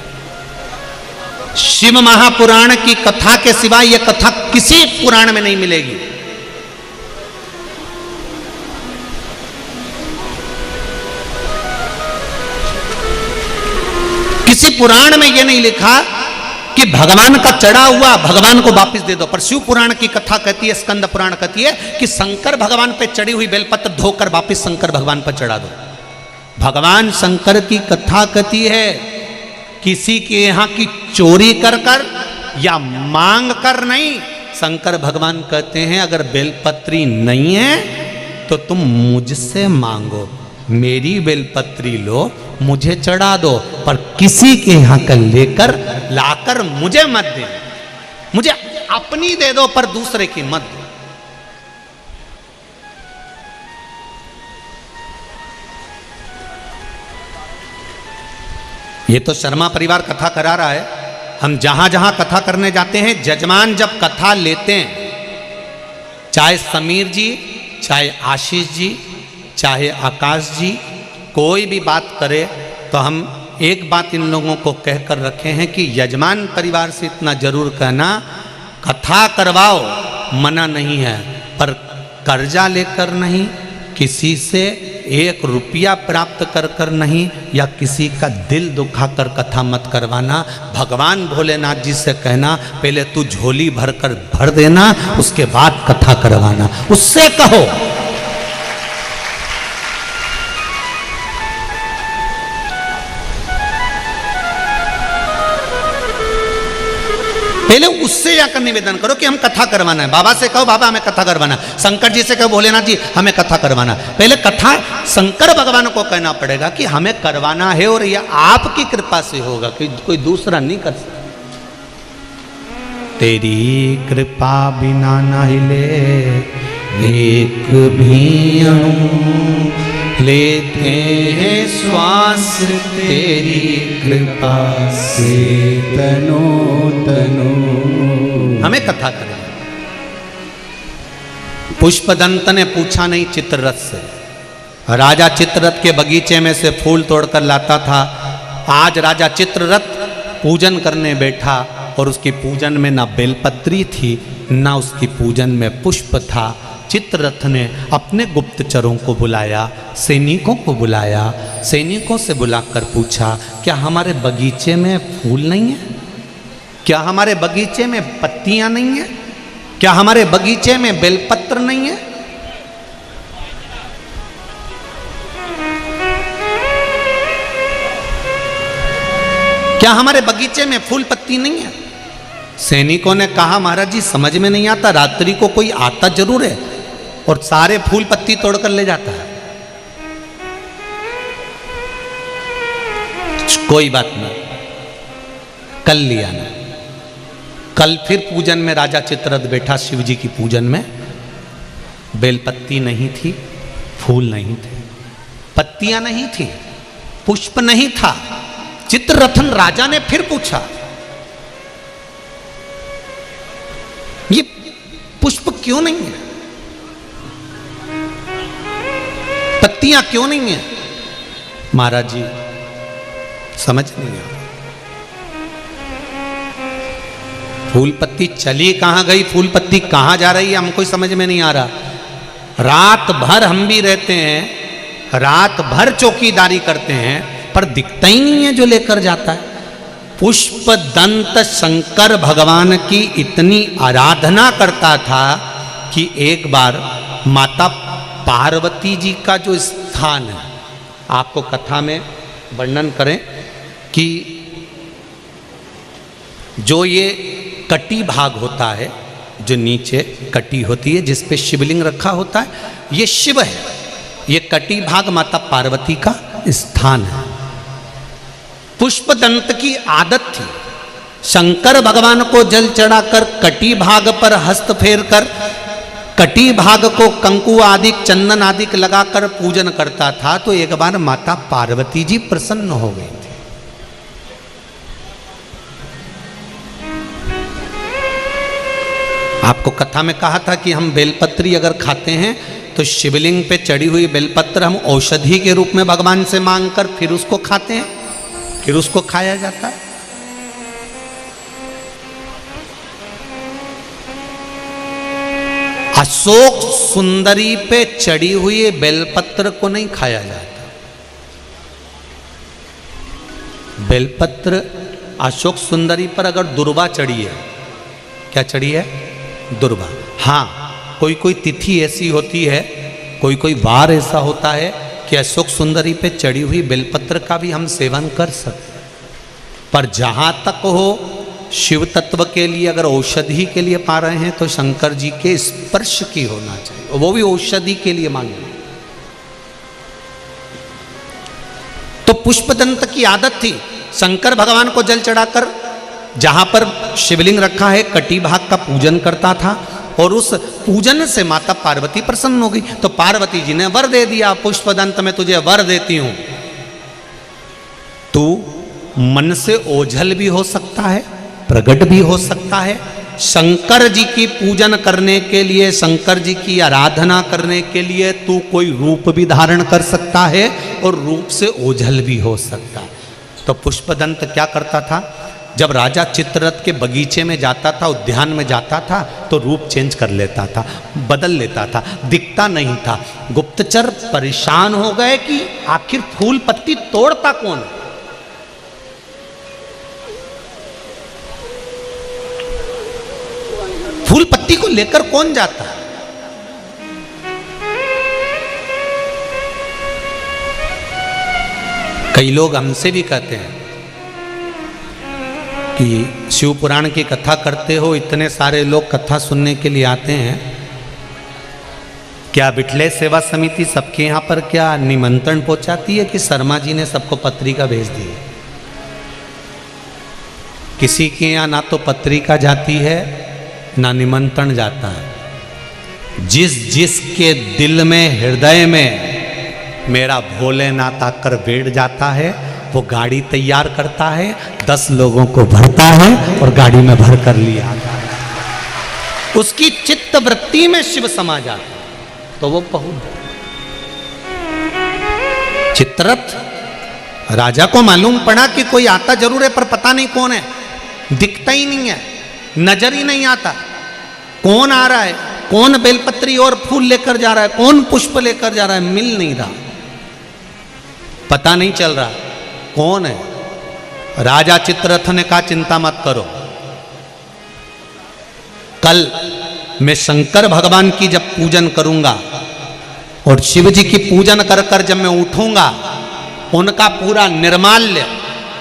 Speaker 1: शिव महापुराण की कथा के सिवाय यह कथा किसी पुराण में नहीं मिलेगी। किसी पुराण में यह नहीं लिखा कि भगवान का चढ़ा हुआ भगवान को वापस दे दो। पर शिव पुराण की कथा कहती है, स्कंद पुराण कहती है कि शंकर भगवान पे चढ़ी हुई बेलपत्र धोकर वापस शंकर भगवान पर चढ़ा दो। भगवान शंकर की कथा कहती है किसी के यहां की चोरी कर कर या मांग कर नहीं। शंकर भगवान कहते हैं अगर बेलपत्री नहीं है तो तुम मुझसे मांगो, मेरी बेलपत्री लो, मुझे चढ़ा दो, पर किसी के यहां का लेकर लाकर मुझे मत दे, मुझे अपनी दे दो पर दूसरे की मत दो। ये तो शर्मा परिवार कथा करा रहा है। हम जहां जहां कथा करने जाते हैं, जजमान जब कथा लेते हैं, चाहे समीर जी, चाहे आशीष जी, चाहे आकाश जी, कोई भी बात करे तो हम एक बात इन लोगों को कहकर रखे हैं कि यजमान परिवार से इतना जरूर कहना, कथा करवाओ मना नहीं है, पर कर्जा लेकर नहीं, किसी से 1 रुपया प्राप्त कर कर नहीं, या किसी का दिल दुखा कर कथा मत करवाना। भगवान भोलेनाथ जी से कहना पहले तू झोली भर कर भर देना, उसके बाद कथा करवाना, उससे कहो। पहले उससे जाकर निवेदन करो कि हम कथा करवाना है। बाबा से कहो बाबा हमें कथा करवाना, शंकर जी से कहो भोलेनाथ जी हमें कथा करवाना। पहले कथा शंकर भगवान को कहना पड़ेगा कि हमें करवाना है और यह आपकी कृपा से होगा, कि कोई दूसरा नहीं कर सकता। तेरी कृपा बिना न हिले एक भी अणु, लेते हैं श्वास तेरी कृपा से तनो तनो। हमें कथा करें। पुष्पदंत ने पूछा नहीं चित्ररथ से, राजा चित्ररथ के बगीचे में से फूल तोड़कर लाता था। आज राजा चित्ररथ पूजन करने बैठा और उसकी पूजन में ना बेलपत्री थी, ना उसकी पूजन में पुष्प था। चित्ररथ ने अपने गुप्तचरों को बुलाया, सैनिकों को बुलाया, सैनिकों से बुलाकर पूछा क्या हमारे बगीचे में फूल नहीं है, क्या हमारे बगीचे में पत्तियां नहीं है, क्या हमारे बगीचे में बेलपत्र नहीं है। क्या हमारे बगीचे में फूल पत्ती नहीं है। सैनिकों ने कहा महाराज जी समझ में नहीं आता, रात्रि को कोई आता जरूर है और सारे फूल पत्ती तोड़कर ले जाता है। कोई बात नहीं, कल लिया ना। कल फिर पूजन में राजा चित्ररथ बैठा, शिव जी की पूजन में बेलपत्ती नहीं थी, फूल नहीं थे, पत्तियां नहीं थी, पुष्प नहीं था। चित्ररथन राजा ने फिर पूछा ये पुष्प क्यों नहीं है, पत्तियां क्यों नहीं है। महाराज जी समझ नहीं आ रहा, फूल पत्ती चली कहां गई, फूल पत्ती कहां जा रही है, हमको समझ में नहीं आ रहा। रात भर हम भी रहते हैं, रात भर चौकीदारी करते हैं, पर दिखता ही नहीं है जो लेकर जाता है। पुष्प दंत शंकर भगवान की इतनी आराधना करता था कि एक बार माता पार्वती जी का जो स्थान है, आपको कथा में वर्णन करें कि जो ये कटी भाग होता है, जो नीचे कटी होती है जिस पे शिवलिंग रखा होता है, ये शिव है। ये कटी भाग माता पार्वती का स्थान है। पुष्पदंत की आदत थी शंकर भगवान को जल चढ़ाकर कटी भाग पर हस्त फेर कर कटी भाग को कंकु आदि चंदन आदि लगाकर पूजन करता था। तो एक बार माता पार्वती जी प्रसन्न हो गई थी। आपको कथा में कहा था कि हम बेलपत्री अगर खाते हैं तो शिवलिंग पे चढ़ी हुई बेलपत्र हम औषधि के रूप में भगवान से मांगकर फिर उसको खाते हैं, फिर उसको खाया जाता है। अशोक सुंदरी पे चढ़ी हुई बेलपत्र को नहीं खाया जाता। बेलपत्र अशोक सुंदरी पर अगर दुर्वा चढ़ी है, क्या चढ़ी है? दुर्वा। हाँ, कोई कोई तिथि ऐसी होती है, कोई कोई वार ऐसा होता है कि अशोक सुंदरी पे चढ़ी हुई बेलपत्र का भी हम सेवन कर सकते। पर जहाँ तक हो शिव तत्व के लिए अगर औषधि के लिए पा रहे हैं तो शंकर जी के स्पर्श की होना चाहिए, वो भी औषधि के लिए मांगे। तो पुष्पदंत की आदत थी शंकर भगवान को जल चढ़ाकर जहां पर शिवलिंग रखा है कटी भाग का पूजन करता था और उस पूजन से माता पार्वती प्रसन्न हो गई। तो पार्वती जी ने वर दे दिया, पुष्पदंत में तुझे वर देती हूं, तू मन से ओझल भी हो सकता है, प्रकट भी हो सकता है। शंकर जी की पूजन करने के लिए, शंकर जी की आराधना करने के लिए तू कोई रूप भी धारण कर सकता है और रूप से ओझल भी हो सकता है। तो पुष्पदंत क्या करता था? जब राजा चित्ररथ के बगीचे में जाता था, उद्यान में जाता था, तो रूप चेंज कर लेता था, बदल लेता था, दिखता नहीं था। गुप्तचर परेशान हो गए कि आखिर फूल पत्ती तोड़ता कौन है? फूल पत्ती को लेकर कौन जाता है? कई लोग हमसे भी कहते हैं कि शिव पुराण की कथा करते हो, इतने सारे लोग कथा सुनने के लिए आते हैं, क्या बिठले सेवा समिति सबके यहाँ पर क्या निमंत्रण पहुंचाती है कि शर्मा जी ने सबको पत्रिका भेज दी है? किसी के यहाँ ना तो पत्रिका जाती है ना निमंत्रण जाता है। जिस के दिल में, हृदय में मेरा भोलेनाथ आकर बैठ जाता है, वो गाड़ी तैयार करता है, 10 लोगों को भरता है और गाड़ी में भर कर लिया आता है। उसकी चित्त वृत्ति में शिव समा जाता है, तो वो बहुत। चित्ररथ राजा को मालूम पड़ा कि कोई आता जरूर है पर पता नहीं कौन है, दिखता ही नहीं है, नजर ही नहीं आता कौन आ रहा है, कौन बेलपत्री और फूल लेकर जा रहा है, कौन पुष्प लेकर जा रहा है, मिल नहीं रहा, पता नहीं चल रहा कौन है। राजा चित्ररथ ने कहा चिंता मत करो, कल मैं शंकर भगवान की जब पूजन करूंगा और शिव जी की पूजन कर कर जब मैं उठूंगा, उनका पूरा निर्माल्य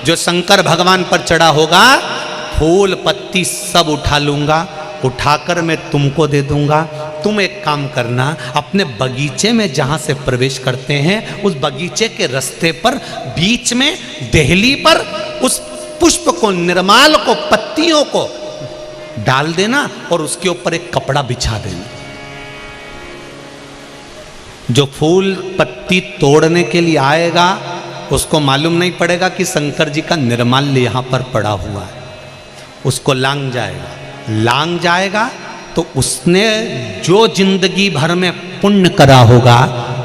Speaker 1: जो शंकर भगवान पर चढ़ा होगा, फूल पत्ती सब उठा लूंगा, उठाकर मैं तुमको दे दूंगा। तुम एक काम करना, अपने बगीचे में जहां से प्रवेश करते हैं उस बगीचे के रास्ते पर बीच में देहली पर उस पुष्प को, निर्माल को, पत्तियों को डाल देना और उसके ऊपर एक कपड़ा बिछा देना। जो फूल पत्ती तोड़ने के लिए आएगा उसको मालूम नहीं पड़ेगा कि शंकर जी का निर्माल्य यहां पर पड़ा हुआ है, उसको लांग जाएगा तो उसने जो जिंदगी भर में पुण्य करा होगा,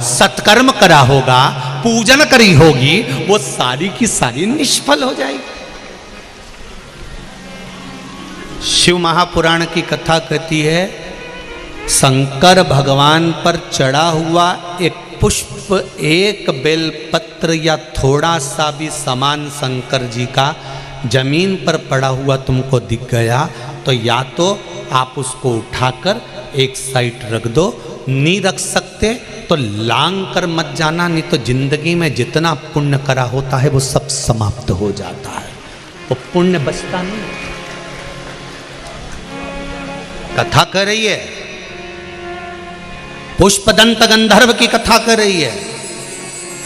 Speaker 1: सत्कर्म करा होगा, पूजन करी होगी, वो सारी की सारी निष्फल हो जाएगी। शिव महापुराण की कथा कहती है, शंकर भगवान पर चढ़ा हुआ एक पुष्प, एक बेलपत्र या थोड़ा सा भी सामान शंकर जी का जमीन पर पड़ा हुआ तुमको दिख गया तो या तो आप उसको उठाकर एक साइड रख दो, नहीं रख सकते तो लांग कर मत जाना, नहीं तो जिंदगी में जितना पुण्य करा होता है वो सब समाप्त हो जाता है, वो पुण्य बचता नहीं। कथा कर रही है, पुष्पदंत गंधर्व की कथा कर रही है।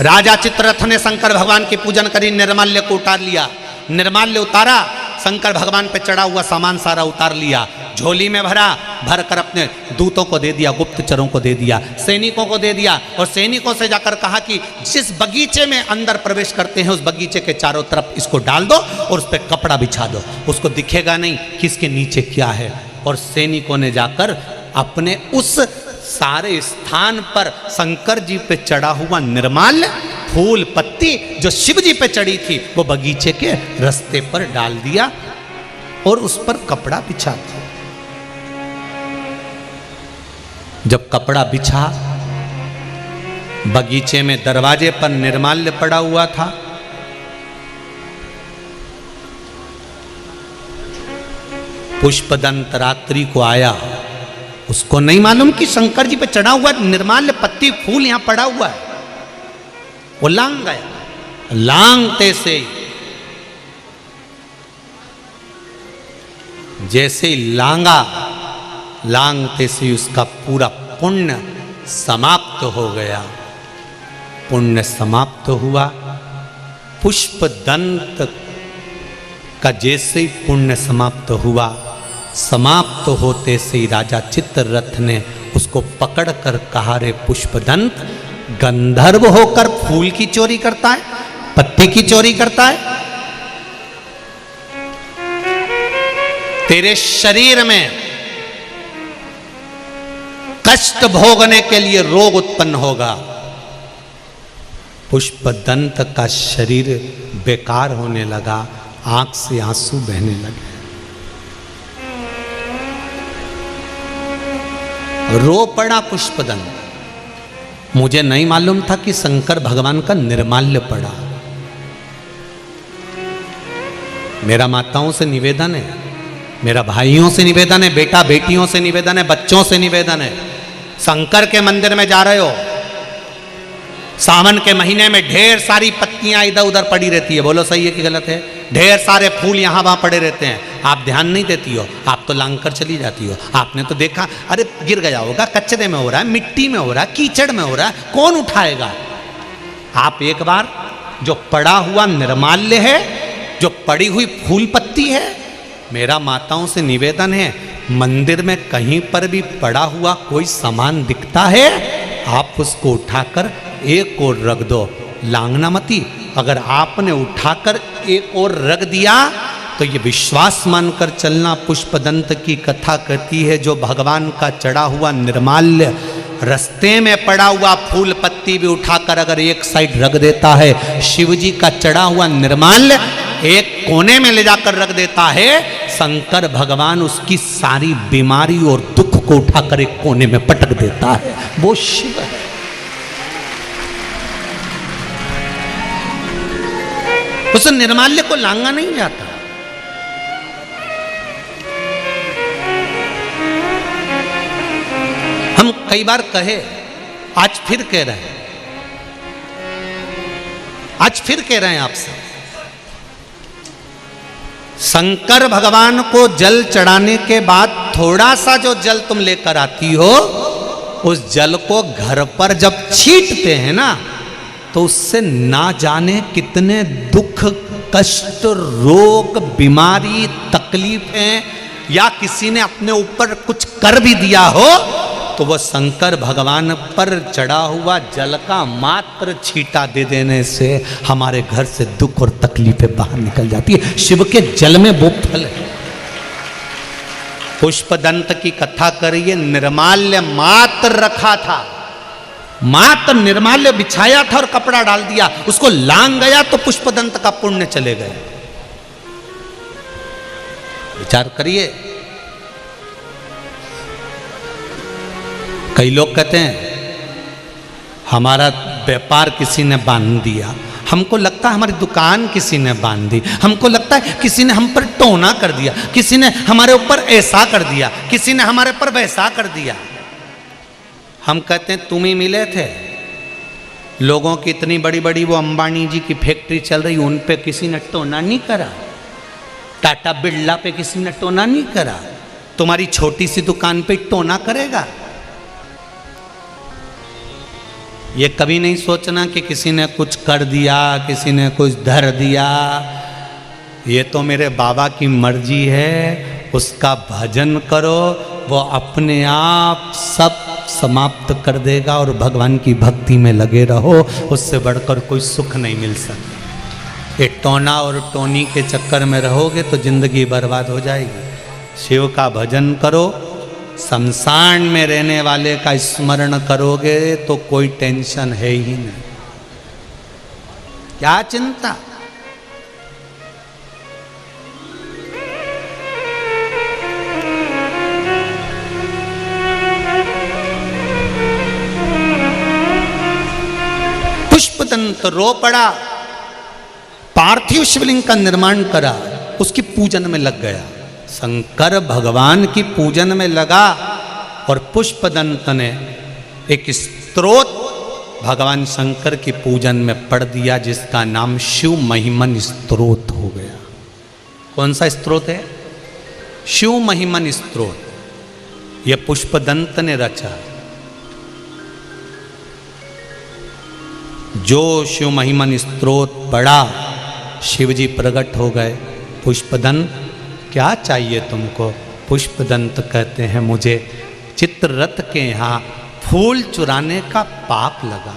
Speaker 1: राजा चित्ररथ ने शंकर भगवान की पूजन करी, निर्माल्य को उतार लिया, निर्माल्य उतारा, शंकर भगवान पे चढ़ा हुआ सामान सारा उतार लिया, झोली में भरा, भर कर अपने दूतों को दे दिया, गुप्तचरों को दे दिया, सैनिकों को दे दिया, और सैनिकों से जाकर कहा कि जिस बगीचे में अंदर प्रवेश करते हैं उस बगीचे के चारों तरफ इसको डाल दो और उस पर कपड़ा बिछा दो, उसको दिखेगा नहीं कि इसके नीचे क्या है। और सैनिकों ने जाकर अपने उस सारे स्थान पर शंकर जी पे चढ़ा हुआ निर्माल्य फूल पत्ती जो शिव जी पे चढ़ी थी वो बगीचे के रास्ते पर डाल दिया और उस पर कपड़ा बिछा दिया। जब कपड़ा बिछा, बगीचे में दरवाजे पर निर्माल्य पड़ा हुआ था, पुष्पदंत रात्रि को आया, उसको नहीं मालूम कि शंकर जी पे चढ़ा हुआ निर्माल्य पत्ती फूल यहां पड़ा हुआ है। वो लांग गया, लांगते से जैसे ही लांगा, लांगते से उसका पूरा पुण्य समाप्त हो गया। पुण्य समाप्त हुआ, पुष्पदंत का जैसे ही पुण्य समाप्त हुआ, समाप्त होते से ही राजा चित्ररथ ने उसको पकड़कर कहा, रे पुष्पदंत, गंधर्व होकर फूल की चोरी करता है, पत्ती की चोरी करता है, तेरे शरीर में कष्ट भोगने के लिए रोग उत्पन्न होगा। पुष्पदंत का शरीर बेकार होने लगा, आंख से आंसू बहने लगे, रो पड़ा पुष्पदंत। मुझे नहीं मालूम था कि शंकर भगवान का निर्माल्य पड़ा। मेरा माताओं से निवेदन है, मेरा भाइयों से निवेदन है, बेटा बेटियों से निवेदन है, बच्चों से निवेदन है, शंकर के मंदिर में जा रहे हो, सावन के महीने में ढेर सारी पत्तियां इधर उधर पड़ी रहती है, बोलो सही है कि गलत है? ढेर सारे फूल यहाँ वहाँ पड़े रहते हैं, आप ध्यान नहीं देती हो, आप तो लांग कर चली जाती हो। आपने तो देखा, अरे गिर गया होगा, कचरे में हो रहा है, मिट्टी में हो रहा है, कीचड़ में हो रहा है, कौन उठाएगा? आप एक बार जो पड़ा हुआ निर्माल्य है, जो पड़ी हुई फूल पत्ती है, मेरा माताओं से निवेदन है, मंदिर में कहीं पर भी पड़ा हुआ कोई सामान दिखता है, आप उसको उठाकर एक और रख दो, लांगना मती। अगर आपने उठाकर एक और रख दिया तो ये विश्वास मानकर चलना, पुष्पदंत की कथा कहती है, जो भगवान का चढ़ा हुआ निर्माल्य, रास्ते में पड़ा हुआ फूल पत्ती भी उठाकर अगर एक साइड रख देता है, शिव जी का चढ़ा हुआ निर्माल्य एक कोने में ले जाकर रख देता है, शंकर भगवान उसकी सारी बीमारी और दुख को उठाकर एक कोने में पटक देता है। वो शिव है। उस निर्माल्य को लांगा नहीं जाता। हम कई बार कहे, आज फिर कह रहे हैं, आज फिर कह रहे हैं आपसे, शंकर भगवान को जल चढ़ाने के बाद थोड़ा सा जो जल तुम लेकर आती हो, उस जल को घर पर जब छींटते हैं ना, तो उससे ना जाने कितने दुख, कष्ट, रोग, बीमारी, तकलीफें, या किसी ने अपने ऊपर कुछ कर भी दिया हो, तो वह शंकर भगवान पर चढ़ा हुआ जल का मात्र छींटा दे देने से हमारे घर से दुख और तकलीफें बाहर निकल जाती है। शिव के जल में वो फल है। पुष्पदंत की कथा करिए, निर्माल्य मात्र रखा था, मात्र निर्माल्य बिछाया था और कपड़ा डाल दिया, उसको लांग गया तो पुष्पदंत का पुण्य चले गए। विचार करिए। कई लोग कहते हैं हमारा व्यापार किसी ने बांध दिया, हमको लगता है हमारी दुकान किसी ने बांध दी, हमको लगता है किसी ने हम पर टोना कर दिया, किसी ने हमारे ऊपर ऐसा कर दिया, किसी ने हमारे पर वैसा कर दिया। हम कहते हैं तुम ही मिले थे। लोगों की इतनी बड़ी बड़ी वो अंबानी जी की फैक्ट्री चल रही, उन पे किसी ने टोना नहीं करा, टाटा बिरला पे किसी ने टोना नहीं करा। तुम्हारी छोटी सी दुकान पे टोना करेगा? ये कभी नहीं सोचना कि किसी ने कुछ कर दिया, किसी ने कुछ धर दिया। ये तो मेरे बाबा की मर्जी है, उसका भजन करो, वो अपने आप सब समाप्त कर देगा और भगवान की भक्ति में लगे रहो, उससे बढ़कर कोई सुख नहीं मिल सकता। ये टोना और टोनी के चक्कर में रहोगे तो जिंदगी बर्बाद हो जाएगी। शिव का भजन करो, शमशान में रहने वाले का स्मरण करोगे तो कोई टेंशन है ही नहीं। क्या चिंता? पुष्पदंत रो पड़ा, पार्थिव शिवलिंग का निर्माण करा, उसकी पूजन में लग गया। शंकर भगवान की पूजन में लगा और पुष्पदंत ने एक स्तोत्र भगवान शंकर की पूजन में पढ़ दिया, जिसका नाम शिव महिमन स्तोत्र हो गया। कौन सा स्तोत्र है? शिव महिमन स्तोत्र। यह पुष्पदंत ने रचा। जो शिव महिमन स्तोत्र पढ़ा, शिवजी प्रकट हो गए। पुष्पदंत क्या चाहिए तुमको? पुष्पदंत कहते हैं मुझे चित्ररथ के यहाँ फूल चुराने का पाप लगा,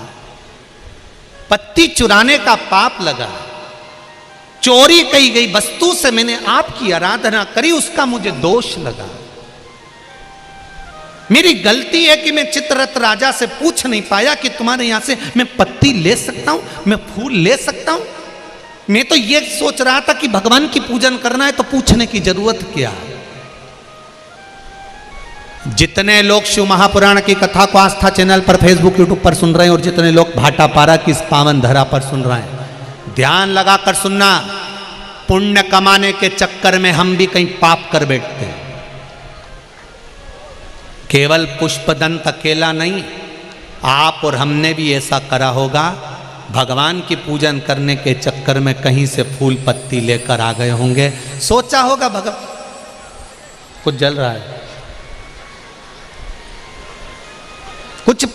Speaker 1: पत्ती चुराने का पाप लगा, चोरी की गई वस्तु से मैंने आपकी आराधना करी, उसका मुझे दोष लगा। मेरी गलती है कि मैं चित्ररथ राजा से पूछ नहीं पाया कि तुम्हारे यहां से मैं पत्ती ले सकता हूं, मैं फूल ले सकता हूं। मैं तो ये सोच रहा था कि भगवान की पूजन करना है तो पूछने की जरूरत क्या है। जितने लोग शिव महापुराण की कथा को आस्था चैनल पर, फेसबुक, यूट्यूब पर सुन रहे हैं और जितने लोग भाटापारा की इस पावन धरा पर सुन रहे हैं, ध्यान लगाकर सुनना। पुण्य कमाने के चक्कर में हम भी कहीं पाप कर बैठते हैं। केवल पुष्पदंत अकेला नहीं, आप और हमने भी ऐसा करा होगा। भगवान की पूजन करने के चक्कर में कहीं से फूल पत्ती लेकर आ गए होंगे। सोचा होगा भगवान कुछ जल रहा है, कुछ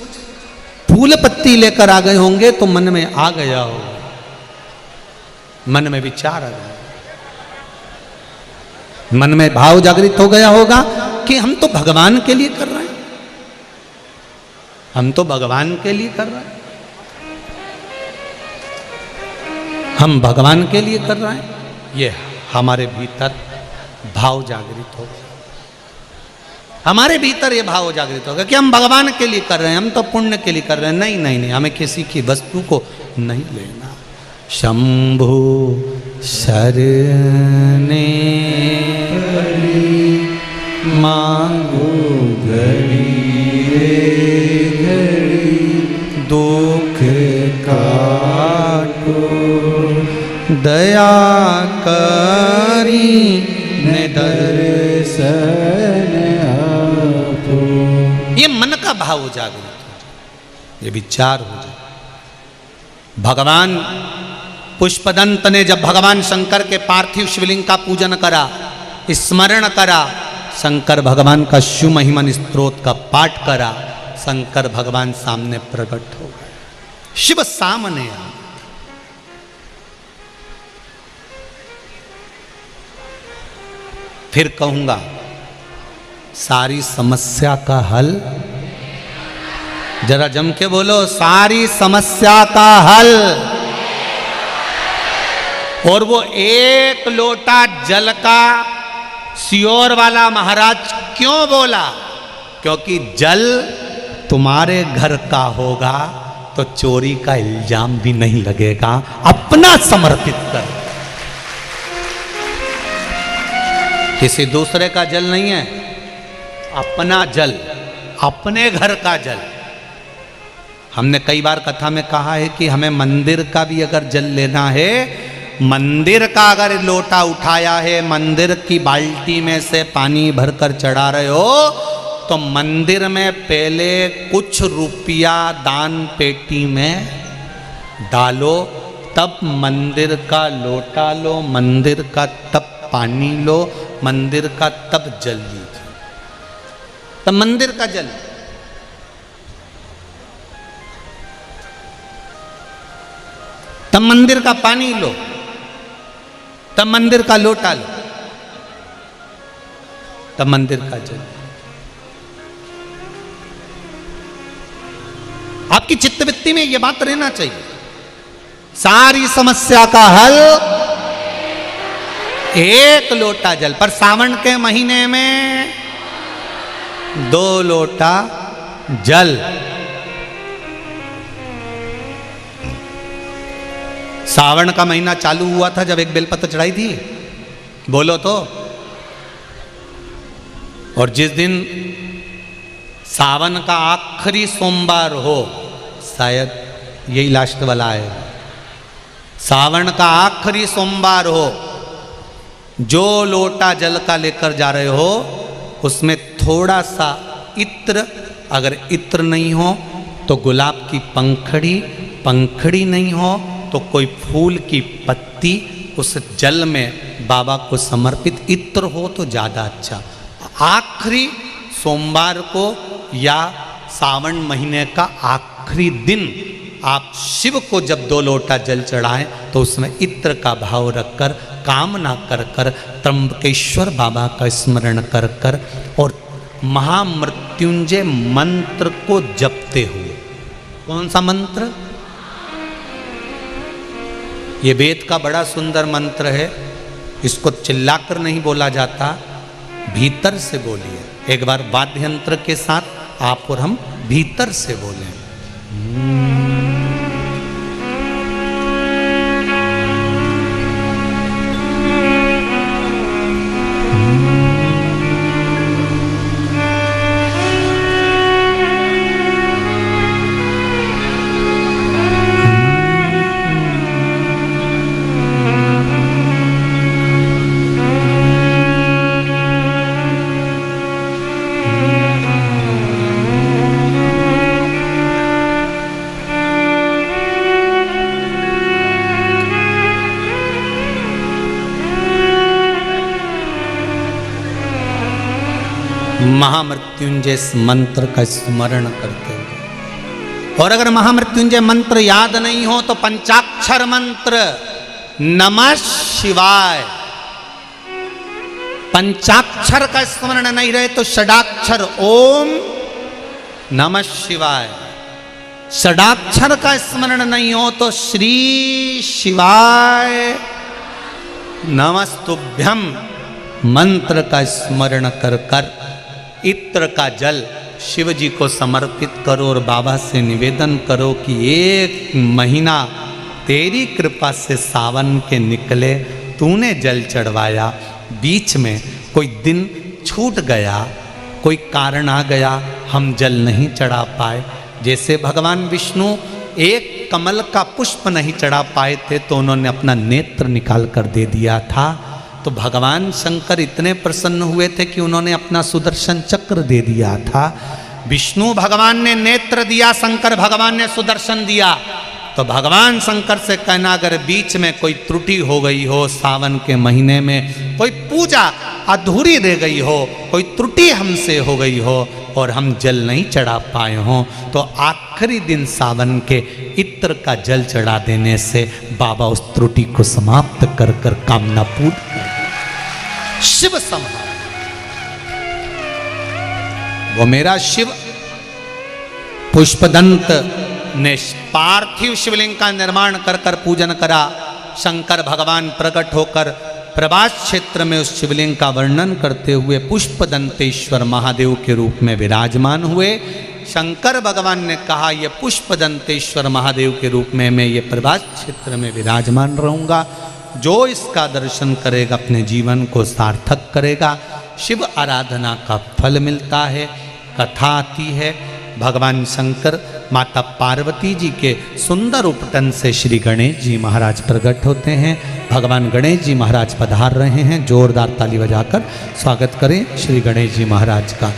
Speaker 1: फूल पत्ती लेकर आ गए होंगे तो मन में आ गया होगा, मन में विचार आ गया, मन में भाव जागृत हो गया होगा कि हम तो भगवान के लिए कर रहे हैं, हम तो भगवान के लिए कर रहे हैं, हम भगवान के लिए कर रहे हैं। ये हमारे भीतर भाव जागृत हो गया, हमारे भीतर ये भाव जागृत होगा कि हम भगवान के लिए कर रहे हैं, हम तो पुण्य के लिए कर रहे हैं। नहीं नहीं नहीं, हमें किसी की वस्तु को नहीं लेना। शंभु शरणे
Speaker 2: मांगो घड़ी रे घड़ी,
Speaker 1: दुख
Speaker 2: काटो
Speaker 1: दया करी
Speaker 2: दर्शन आपो।
Speaker 1: ये मन का भाव जागृत हो जाए, ये विचार हो जाए। भगवान पुष्पदंत ने जब भगवान शंकर के पार्थिव शिवलिंग का पूजन करा, स्मरण करा, शंकर भगवान का शिव महिमन स्तोत्र का पाठ करा, शंकर भगवान सामने प्रकट हो गए, शिव सामने आ। फिर कहूंगा सारी समस्या का हल, जरा जम के बोलो, सारी समस्या का हल। और वो एक लोटा जल का सियोर वाला महाराज क्यों बोला? क्योंकि जल तुम्हारे घर का होगा तो चोरी का इल्जाम भी नहीं लगेगा। अपना समर्पित कर, किसी दूसरे का जल नहीं है, अपना जल, अपने घर का जल। हमने कई बार कथा में कहा है कि हमें मंदिर का भी अगर जल लेना है, मंदिर का अगर लोटा उठाया है, मंदिर की बाल्टी में से पानी भरकर चढ़ा रहे हो, तो मंदिर में पहले कुछ रुपया दान पेटी में डालो, तब मंदिर का लोटा लो, मंदिर का तब पानी लो, मंदिर का तब जल लीजिए, तब मंदिर का जल। तब मंदिर का पानी लो, तब मंदिर का लोटा लो, तब मंदिर का जल। आपकी चित्तवृत्ति में यह बात रहना चाहिए। सारी समस्या का हल एक लोटा जल, पर सावन के महीने में 2 लोटा जल। सावन का महीना चालू हुआ था जब एक बेलपत्र चढ़ाई थी, बोलो तो। और जिस दिन सावन का आखिरी सोमवार हो, शायद यही लास्ट वाला है, सावन का आखिरी सोमवार हो, जो लोटा जल का लेकर जा रहे हो उसमें थोड़ा सा इत्र, अगर इत्र नहीं हो तो गुलाब की पंखड़ी, पंखड़ी नहीं हो तो कोई फूल की पत्ती उस जल में बाबा को समर्पित, इत्र हो तो ज़्यादा अच्छा। आखिरी सोमवार को या सावन महीने का आखिरी दिन आप शिव को जब 2 लोटा जल चढ़ाएं तो उसमें इत्र का भाव रखकर, कामना कर कर, त्र्यंबकेश्वर बाबा का स्मरण कर कर और महामृत्युंजय मंत्र को जपते हुए। कौन सा मंत्र? ये वेद का बड़ा सुंदर मंत्र है, इसको चिल्लाकर नहीं बोला जाता, भीतर से बोलिए। एक बार वाद्य यंत्र के साथ आप और हम भीतर से बोलें। महामृत्युंजय मंत्र का स्मरण करते हुए। और अगर महामृत्युंजय मंत्र याद नहीं हो तो पंचाक्षर मंत्र नमः शिवाय, पंचाक्षर का स्मरण नहीं रहे तो षडाक्षर ओम नमः शिवाय, षडाक्षर का स्मरण नहीं हो तो श्री शिवाय नमस्तुभ्यम मंत्र का स्मरण कर कर इत्र का जल शिव जी को समर्पित करो और बाबा से निवेदन करो कि 1 महीना तेरी कृपा से सावन के निकले, तूने जल चढ़वाया, बीच में कोई दिन छूट गया, कोई कारण आ गया, हम जल नहीं चढ़ा पाए। जैसे भगवान विष्णु एक कमल का पुष्प नहीं चढ़ा पाए थे तो उन्होंने अपना नेत्र निकाल कर दे दिया था, तो भगवान शंकर इतने प्रसन्न हुए थे कि उन्होंने अपना सुदर्शन चक्र दे दिया था। विष्णु भगवान ने नेत्र दिया, शंकर भगवान ने सुदर्शन दिया। तो भगवान शंकर से कहना अगर बीच में कोई त्रुटि हो गई हो, सावन के महीने में कोई पूजा अधूरी रह गई हो, कोई त्रुटि हमसे हो गई हो और हम जल नहीं चढ़ा पाए हों, तो आखिरी दिन सावन के इत्र का जल चढ़ा देने से बाबा उस त्रुटि को समाप्त कर कर कामना पूर्ण कर शिव संहार। वो मेरा शिव पुष्पदंत ने पार्थिव शिवलिंग का निर्माण कर कर पूजन करा। शंकर भगवान प्रकट होकर प्रभास क्षेत्र में उस शिवलिंग का वर्णन करते हुए पुष्पदंतेश्वर महादेव के रूप में विराजमान हुए। शंकर भगवान ने कहा ये पुष्पदंतेश्वर महादेव के रूप में मैं ये प्रभास क्षेत्र में विराजमान रहूँगा, जो इसका दर्शन करेगा अपने जीवन को सार्थक करेगा। शिव आराधना का फल मिलता है, कथा आती है, भगवान शंकर माता पार्वती जी के सुंदर उपटन से श्री गणेश जी महाराज प्रकट होते हैं। भगवान गणेश जी महाराज पधार रहे हैं। जोरदार ताली बजाकर स्वागत करें श्री गणेश जी महाराज का।